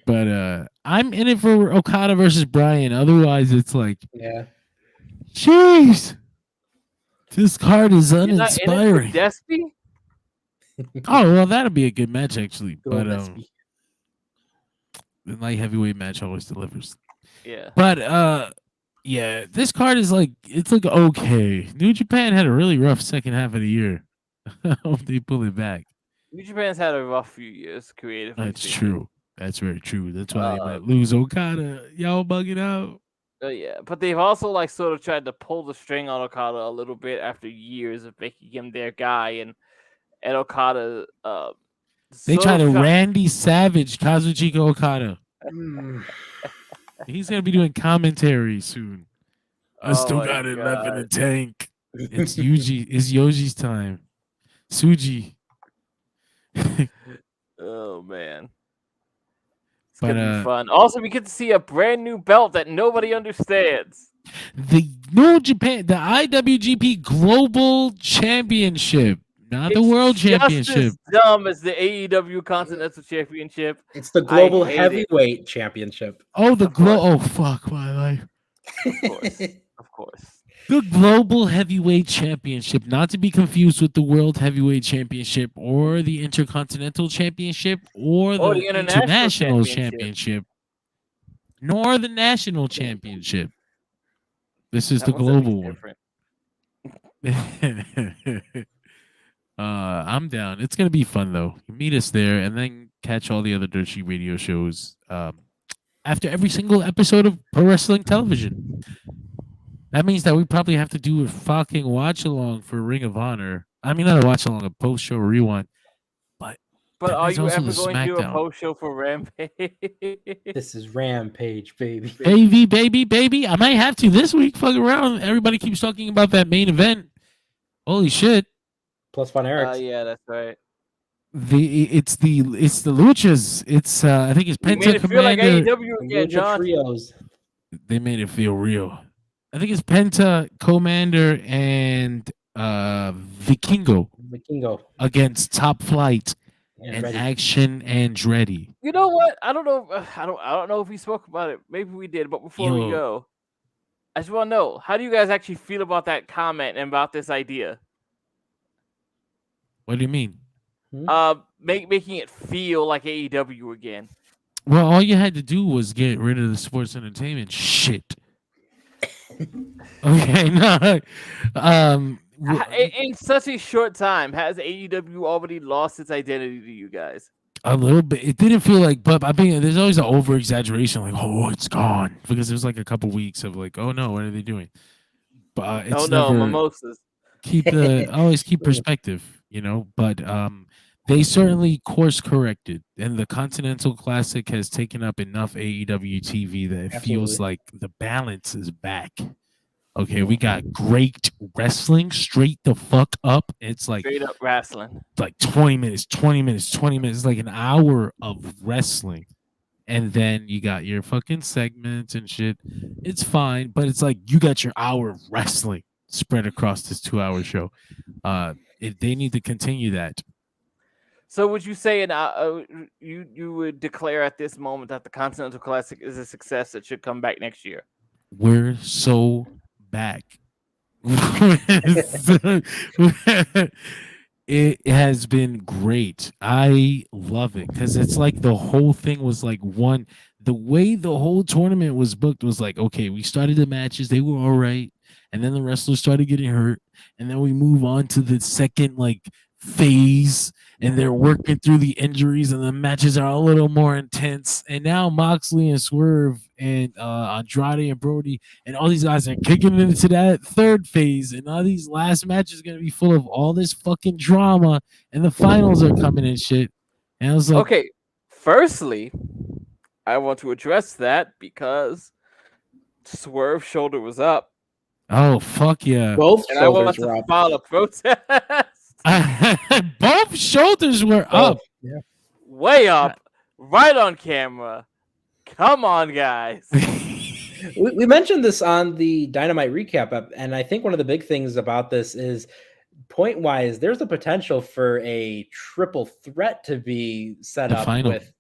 but I'm in it for Okada versus Bryan. Otherwise, it's like, Yeah. jeez, this card is You're not in it for uninspiring. Despy? Oh well, that'll be a good match actually. Go But on, Despy. the light heavyweight match always delivers. Yeah. But yeah, this card is like, it's like okay. New Japan had a really rough second half of the year. I hope they pull it back. New Japan's had a rough few years creatively. That's speaking. true. That's very true. That's why they might lose Okada. Y'all bugging out. Yeah, but they've also like sort of tried to pull the string on Okada a little bit after years of making him their guy, and Okada. They sort try of to Randy Savage Kazuchika Okada. Mm. He's gonna be doing commentary soon. I Oh still my got it left in the God. tank. It's Yuji. It's Yoji's time. Suji. Oh man, it's But, gonna be fun. Also, we get to see a brand new belt that nobody understands. The New Japan, the IWGP Global Championship, not the It's World just Championship. as dumb as the AEW Continental Championship. It's the Global hate it. Heavyweight Championship. Oh, the Of course. Oh, fuck my life. Of course, of course. The Global Heavyweight Championship, not to be confused with the World Heavyweight Championship or the Intercontinental Championship or Or the the International International Championship. Championship, nor the National Championship. This is That the one's at global least one. different. I'm down. It's gonna be fun though. You meet us there, and then catch all the other Dirt Sheet Radio shows after every single episode of Pro Wrestling Television. That means that we probably have to do a fucking watch along for Ring of Honor. I mean, not a watch along, a post show rewind. But That are is you also ever the going to do a SmackDown. post show for Rampage? This is Rampage, baby. Baby. I might have to this week. Fuck around. Everybody keeps talking about that main event. Holy shit. Plus Fun Eric. Yeah, that's right. It's the Luchas. It's I think it's You made Penta it feel like Commander. AEW again, John. Trios. They made it feel real. I think it's Penta, Commander, and Vikingo Vikingo. against Top Flight And and Ready. Action Andretti. You know what? I don't know. I don't know if we spoke about it. Maybe we did. But before we Yo. go, I just want to know, how do you guys actually feel about that comment and about this idea? What do you mean? Making it feel like AEW again. Well, all you had to do was get rid of the sports entertainment shit. Okay, no. In such a short time, has AEW already lost its identity to you guys? A little bit. It didn't feel like, but I mean, there's always an over exaggeration, like, oh, it's gone, because it was like a couple weeks of like, oh no, what are they doing? But it's never mimosas. always keep perspective, But they certainly course corrected, and the Continental Classic has taken up enough AEW TV that it feels like the balance is back. Okay, we got great wrestling straight the fuck up. It's like straight up wrestling. Like 20 minutes, 20 minutes, 20 minutes. It's like an hour of wrestling. And then you got your fucking segments and shit. It's fine, but it's like you got your hour of wrestling spread across this 2-hour show. They need to continue that. So would you say you would declare at this moment that the Continental Classic is a success that should come back next year? We're so back. It has been great. I love it because it's like the whole thing was like one. The way the whole tournament was booked was like, okay, we started the matches, they were all right, and then the wrestlers started getting hurt, and then we move on to the second phase, and they're working through the injuries, and the matches are a little more intense. And now Moxley and Swerve and Andrade and Brody and all these guys are kicking into that third phase, and all these last matches are gonna be full of all this fucking drama, and the finals are coming and shit. And I was like, okay, firstly, I want to address that because Swerve's shoulder was up. Oh fuck yeah! Both and shoulders were up. File a protest. Both shoulders were up. Yeah. Way up, right on camera. Come on, guys. We mentioned this on the Dynamite recap, and I think one of the big things about this is, point-wise, there's a potential for a triple threat to be set up final. with.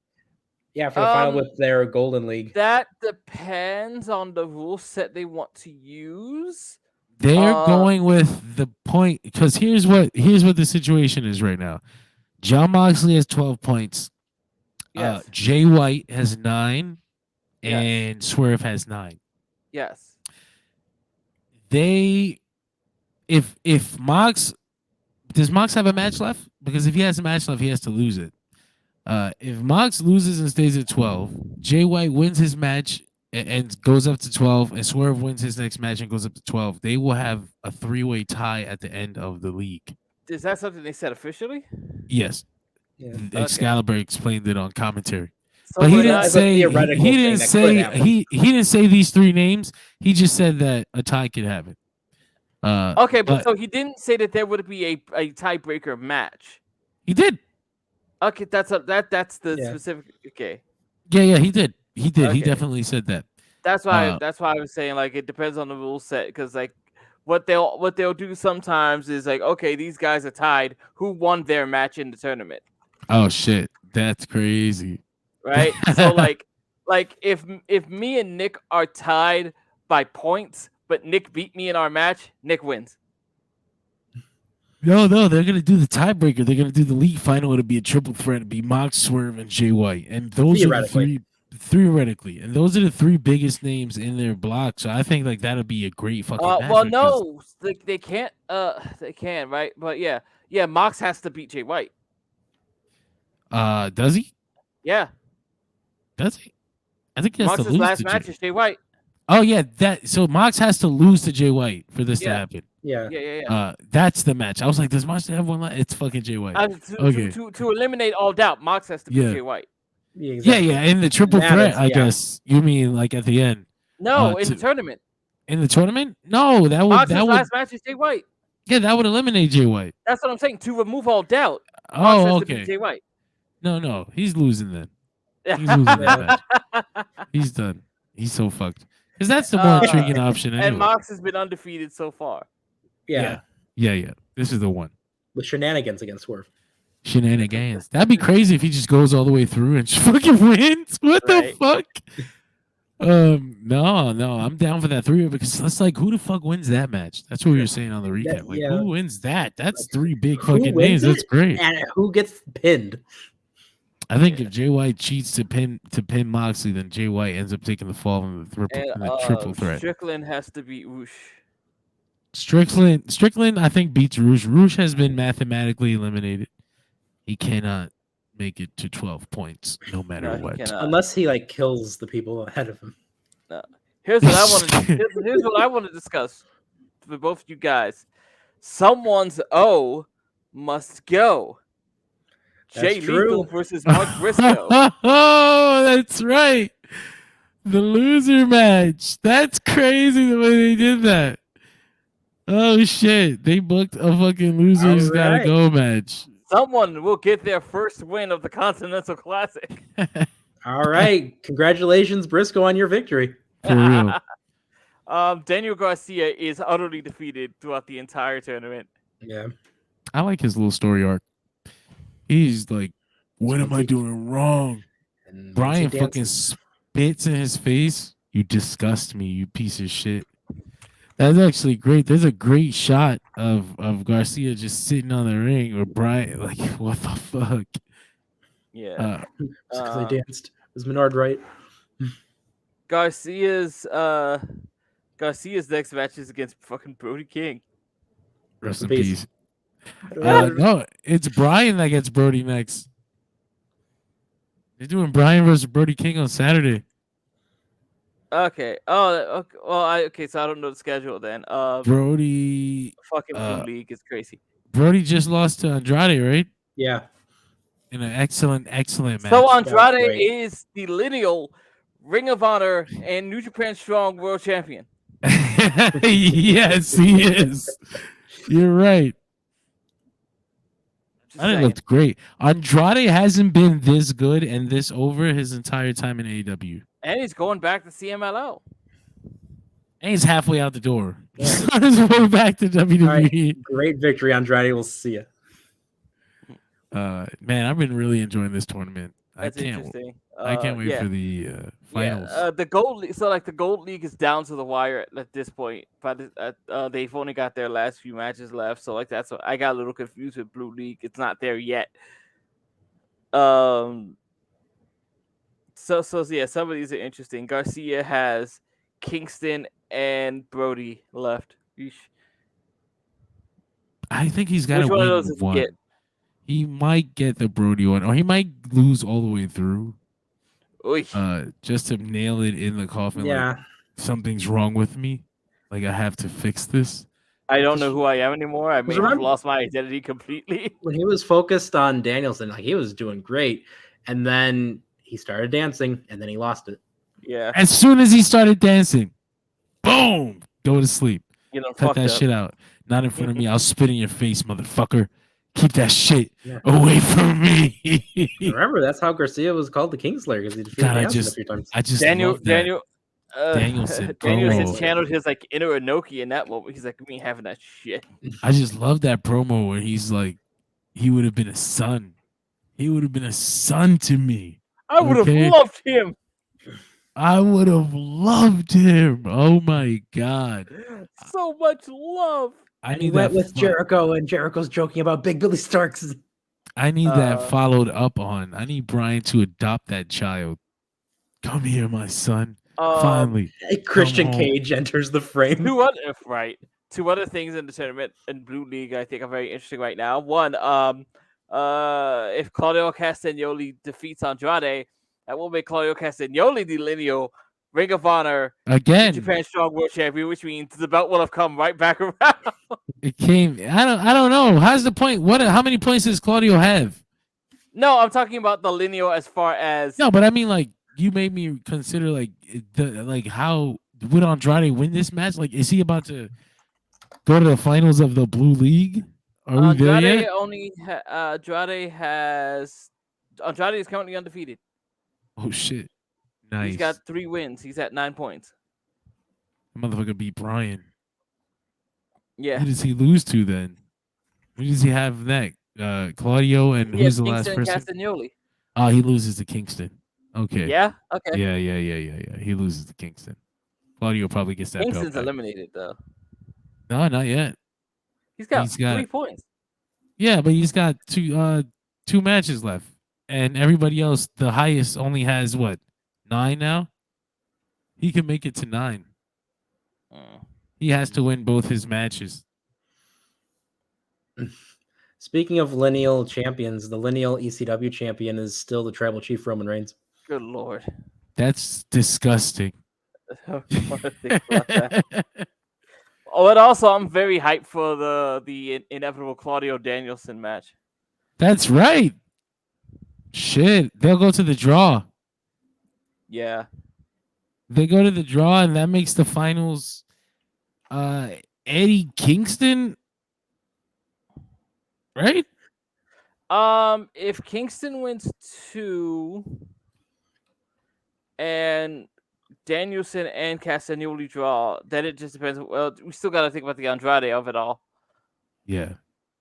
Yeah, for the final with their Golden League. That depends on the rule set they want to use. They're going with the point, because here's what the situation is right now. Jon Moxley has 12 points. Yes. Jay White has 9, and Swerve has 9. Yes. If Mox, does Mox have a match left? Because if he has a match left, he has to lose it. If Mox loses and stays at 12, Jay White wins his match and goes up to 12, and Swerve wins his next match and goes up to 12, they will have a 3-way tie at the end of the league. Is that something they said officially? Yes. Yeah. Excalibur explained it on commentary. So but he didn't say these 3 names. He just said that a tie could happen. Okay, but so he didn't say that there would be a tiebreaker match. He did. Okay, that's the specific. Okay. Yeah, he did. He did. Okay. He definitely said that. That's why. That's why I was saying it depends on the rule set, because what they'll do sometimes is okay, these guys are tied. Who won their match in the tournament? Oh shit, that's crazy. Right. So if me and Nick are tied by points, but Nick beat me in our match, Nick wins. No, they're gonna do the tiebreaker. They're gonna do the league final. It'll be a triple threat. It'll be Mox, Swerve, and Jay White, and those are the 3 theoretically, and those are the 3 biggest names in their block. So I think that'll be a great fucking match. Well, no, they can't. They can, right? But yeah, Mox has to beat Jay White. Does he? Yeah. Does he? I think he has to lose last to match is Jay White. Oh yeah, so Mox has to lose to Jay White for this to happen. Yeah. That's the match. I was like, does Mox have one left? It's fucking Jay White. To eliminate all doubt, Mox has to beat Jay White. Yeah, exactly. Yeah. In the triple threat, I guess you mean at the end. No, in the tournament. In the tournament? No, that would Mox's last match is Jay White. Yeah, that would eliminate Jay White. That's what I'm saying. To remove all doubt. Mox has to beat Jay White. No, he's losing then. He's losing that match. He's done. He's so fucked. Because that's the more intriguing option. Anyway. And Mox has been undefeated so far. Yeah. This is the one. With shenanigans against Swerve. Shenanigans. That'd be crazy if he just goes all the way through and just fucking wins. What the fuck? No, I'm down for that 3, because that's who the fuck wins that match? That's what we were saying on the recap. Who wins that? That's 3 big fucking names. That's great. And who gets pinned? I think if Jay White cheats to pin Moxley, then Jay White ends up taking the fall in the triple threat. Strickland has to beat Whoosh. Strickland, I think beats Rouge. Rouge has been mathematically eliminated. He cannot make it to 12 points, no matter No, he what. cannot. Unless he like kills the people ahead of him. No. Here's what I want to. Here's what I want to discuss for both you guys. Someone's O must go. That's Jay true. Lethal versus Mark Briscoe. Oh, that's right. The loser match. That's crazy the way they did that. Oh shit! They booked a fucking losers gotta Alright. go match. Someone will get their first win of the Continental Classic. All right. Congratulations, Briscoe, on your victory. For real. Daniel Garcia is utterly defeated throughout the entire tournament. Yeah. I like his little story arc. He's like, what am I doing wrong? And Brian Lindsay fucking dances. spits in his face. You disgust me, you piece of shit. That's actually great. There's a great shot of Garcia just sitting on the ring with Brian. Like, what the fuck? Yeah. Because I danced. Was Menard right? Garcia's next match is against fucking Brody King. Rest in peace. Yeah. No, it's Brian that gets Brody next. They're doing Brian versus Brody King on Saturday. Okay. Oh, okay. Well, okay. So I don't know the schedule then. Brody, Fucking Blue League is crazy. Brody just lost to Andrade, right? Yeah. In an excellent match. So Andrade great. is the lineal Ring of Honor and New Japan Strong World Champion. Yes, he is. You're right. That looked great. Andrade hasn't been this good and this over his entire time in AEW. And he's going back to CMLL. And he's halfway out the door. Yeah. He's on his way back to WWE. All right. Great victory, Andrade. We'll see you. Man, I've been really enjoying this tournament. That's interesting. I can't wait for the finals. Yeah, the gold. So like the gold league is down to the wire at this point. But they've only got their last few matches left. So like that's what I got a little confused with blue league. It's not there yet. So yeah, some of these are interesting. Garcia has Kingston and Brody left. Yeesh. I think he's got Which to one of win those does he one. get? He might get the Brody one, or he might lose all the way through. Oy. Just to nail it in the coffin. Yeah. Like, something's wrong with me. Like, I have to fix this. I don't know who I am anymore. I may have remember- lost my identity completely. When he was focused on Danielson, like he was doing great. And then he started dancing and then he lost it. Yeah. As soon as he started dancing, boom, go to sleep. You know, Cut fucked that up. shit out. Not in front of me. I'll spit in your face, motherfucker. Keep that shit Yeah. away from me. Remember, that's how Garcia was called the Kingslayer because he defeated God, Danielson a few times. I just Daniel love that. Danielson promo. channeled his like inner Inoki in that moment. He's like, we ain't having that shit. I just love that promo where he's like, he would have been a son. He would have been a son to me. I would have Okay. loved him. I would have loved him. Oh my God. So much love. I And he need went that with Jericho, and Jericho's joking about Big Billy Starks. I need that Uh, followed up on. I need Brian to adopt that child. Come here, my son. Finally. Christian Come on. Cage enters the frame. Two other things in the tournament in Blue League I think are very interesting right now. One, if Claudio Castagnoli defeats Andrade, that will make Claudio Castagnoli the lineal Ring of Honor Again. Japan Strong World Champion, which means the belt will have come right back around. It came. I don't know. How's the point? How many points does Claudio have? No, I'm talking about the lineal as far as No, but I mean, like, you made me consider how would Andrade win this match? Like, is he about to go to the finals of the Blue League? Are we there Andrade yet? Andrade is currently undefeated. Oh shit! Nice. He's got 3 wins. He's at 9 points. The motherfucker beat Brian. Yeah. Who does he lose to then? Who does he have next? Claudio and who's the last Kingston person? Castagnoli. Oh, he loses to Kingston. Okay. Yeah. Okay. Yeah. He loses to Kingston. Claudio probably gets that Kingston's belt back. eliminated though. No, not yet. He's got He's got- 3 points. Yeah, but he's got two matches left, and everybody else, the highest, only has what 9 now. He can make it to 9. Mm. He has to win both his matches. Speaking of lineal champions, the lineal ECW champion is still the Tribal Chief Roman Reigns. Good Lord. That's disgusting. I want to think about that. Oh, and also I'm very hyped for the inevitable Claudio Danielson match. That's right. Shit, they'll go to the draw. Yeah. They go to the draw, and that makes the finals. Eddie Kingston, right? If Kingston wins 2, and Danielson and Castagnoli draw, then it just depends. Well, we still got to think about the Andrade of it all. Yeah,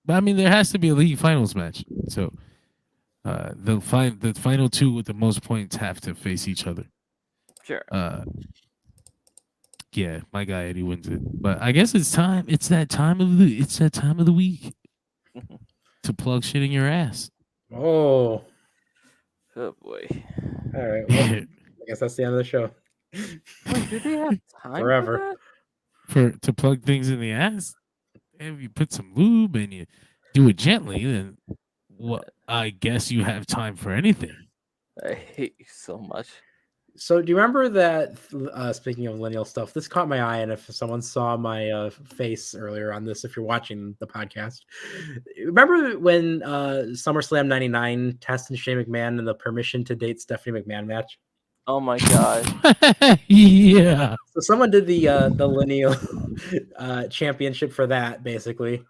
but I mean, there has to be a league finals match. So, the final 2 with the most points have to face each other. Sure. Yeah, my guy Eddie wins it. But I guess it's time. It's that time of the week to plug shit in your ass. Oh boy. All right. Well, I guess that's the end of the show. Wait, do they have time forever to plug things in the ass? If you put some lube and you do it gently, then I guess you have time for anything. I hate you so much. So do you remember that, speaking of lineal stuff, this caught my eye, and if someone saw my face earlier on this, if you're watching the podcast, remember when SummerSlam 99, Test and Shane McMahon in the permission to date Stephanie McMahon match? Oh my God. Yeah. So someone did the lineal championship for that, basically.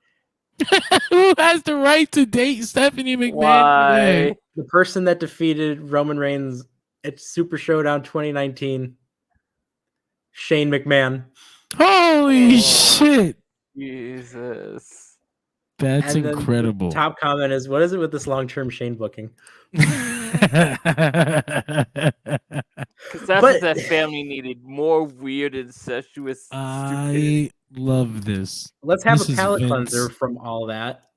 Who has the right to date Stephanie McMahon? Why? The person that defeated Roman Reigns at Super Showdown 2019, Shane McMahon. Holy shit. Jesus. That's incredible. The top comment is, what is it with this long-term Shane booking? Because that's what that family needed. More weird, incestuous, I love this. Let's have a palate cleanser from all that.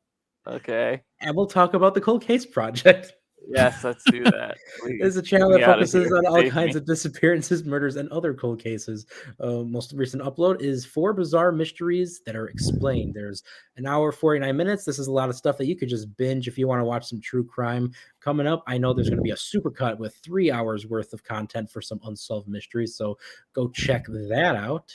Okay. And we'll talk about the Cold Case Project. Yes, let's do that. It's a channel that focuses on all kinds of disappearances, murders, and other cold cases. Most recent upload is 4 bizarre mysteries that are explained. There's an hour, 49 minutes. This is a lot of stuff that you could just binge if you want to watch some true crime. Coming up, I know there's going to be a supercut with 3 hours worth of content for some unsolved mysteries. So go check that out.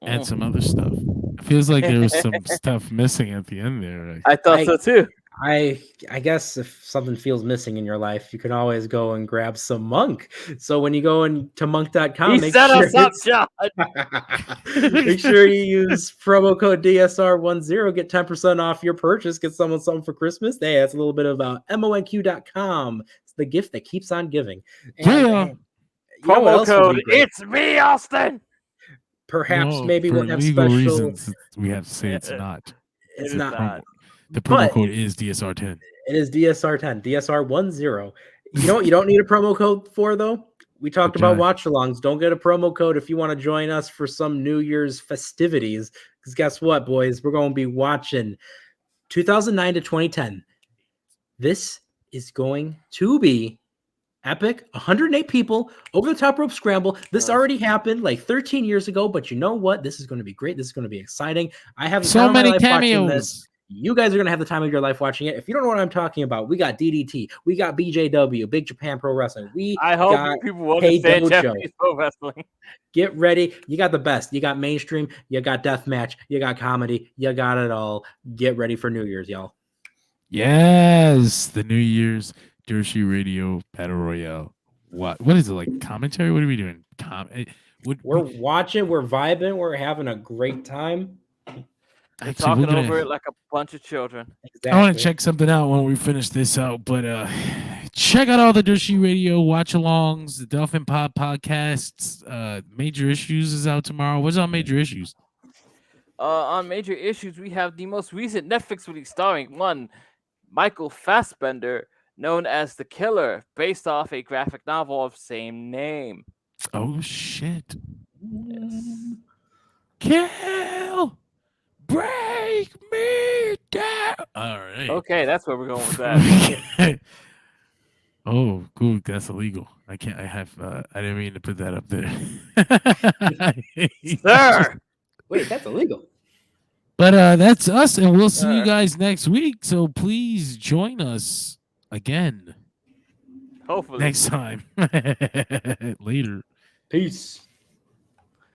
And some other stuff. It feels like there was some stuff missing at the end there. I thought so too. I guess if something feels missing in your life, you can always go and grab some Monk. So when you go into monk.com, make sure you use promo code DSR10, get 10% off your purchase, get someone something for Christmas. Hey, that's a little bit about monq.com. It's the gift that keeps on giving. And promo code, it's me, Austin. Perhaps maybe we'll have legal special reasons. We have to say it's not. It's not. The promo code is DSR10. It is DSR10, DSR10. You know what you don't need a promo code for, though? We talked about watch-alongs. Don't get a promo code if you want to join us for some New Year's festivities. Because guess what, boys? We're going to be watching 2009 to 2010. This is going to be epic. 108 people, over the top rope scramble. This already happened like 13 years ago, but you know what? This is going to be great. This is going to be exciting. I have so many cameos. You guys are going to have the time of your life watching it. If you don't know what I'm talking about, we got DDT, we got BJW, Big Japan Pro Wrestling. I hope people will understand Japanese Pro Wrestling. Get ready. You got the best. You got mainstream, you got deathmatch, you got comedy, you got it all. Get ready for New Year's, y'all. Yes, the New Year's Dershi Radio Battle Royale. What is it, like commentary? What are we doing? We're watching, we're vibing, we're having a great time. Talking over it like a bunch of children. Exactly. I want to check something out when we finish this out, but check out all the Dershi Radio watch-alongs, the Dolphin Pod podcasts. Major Issues is out tomorrow. What's on Major Issues? On Major Issues, we have the most recent Netflix release starring Michael Fassbender, known as The Killer, based off a graphic novel of same name. Oh, shit. Yes. Kill! Break me down! All right. Okay, that's where we're going with that. Oh, cool. That's illegal. I can't. I have. I didn't mean to put that up there. Sir. Wait, that's illegal. But that's us, and we'll see you Sir. guys next week. So please join us again Hopefully. next time. Later. Peace.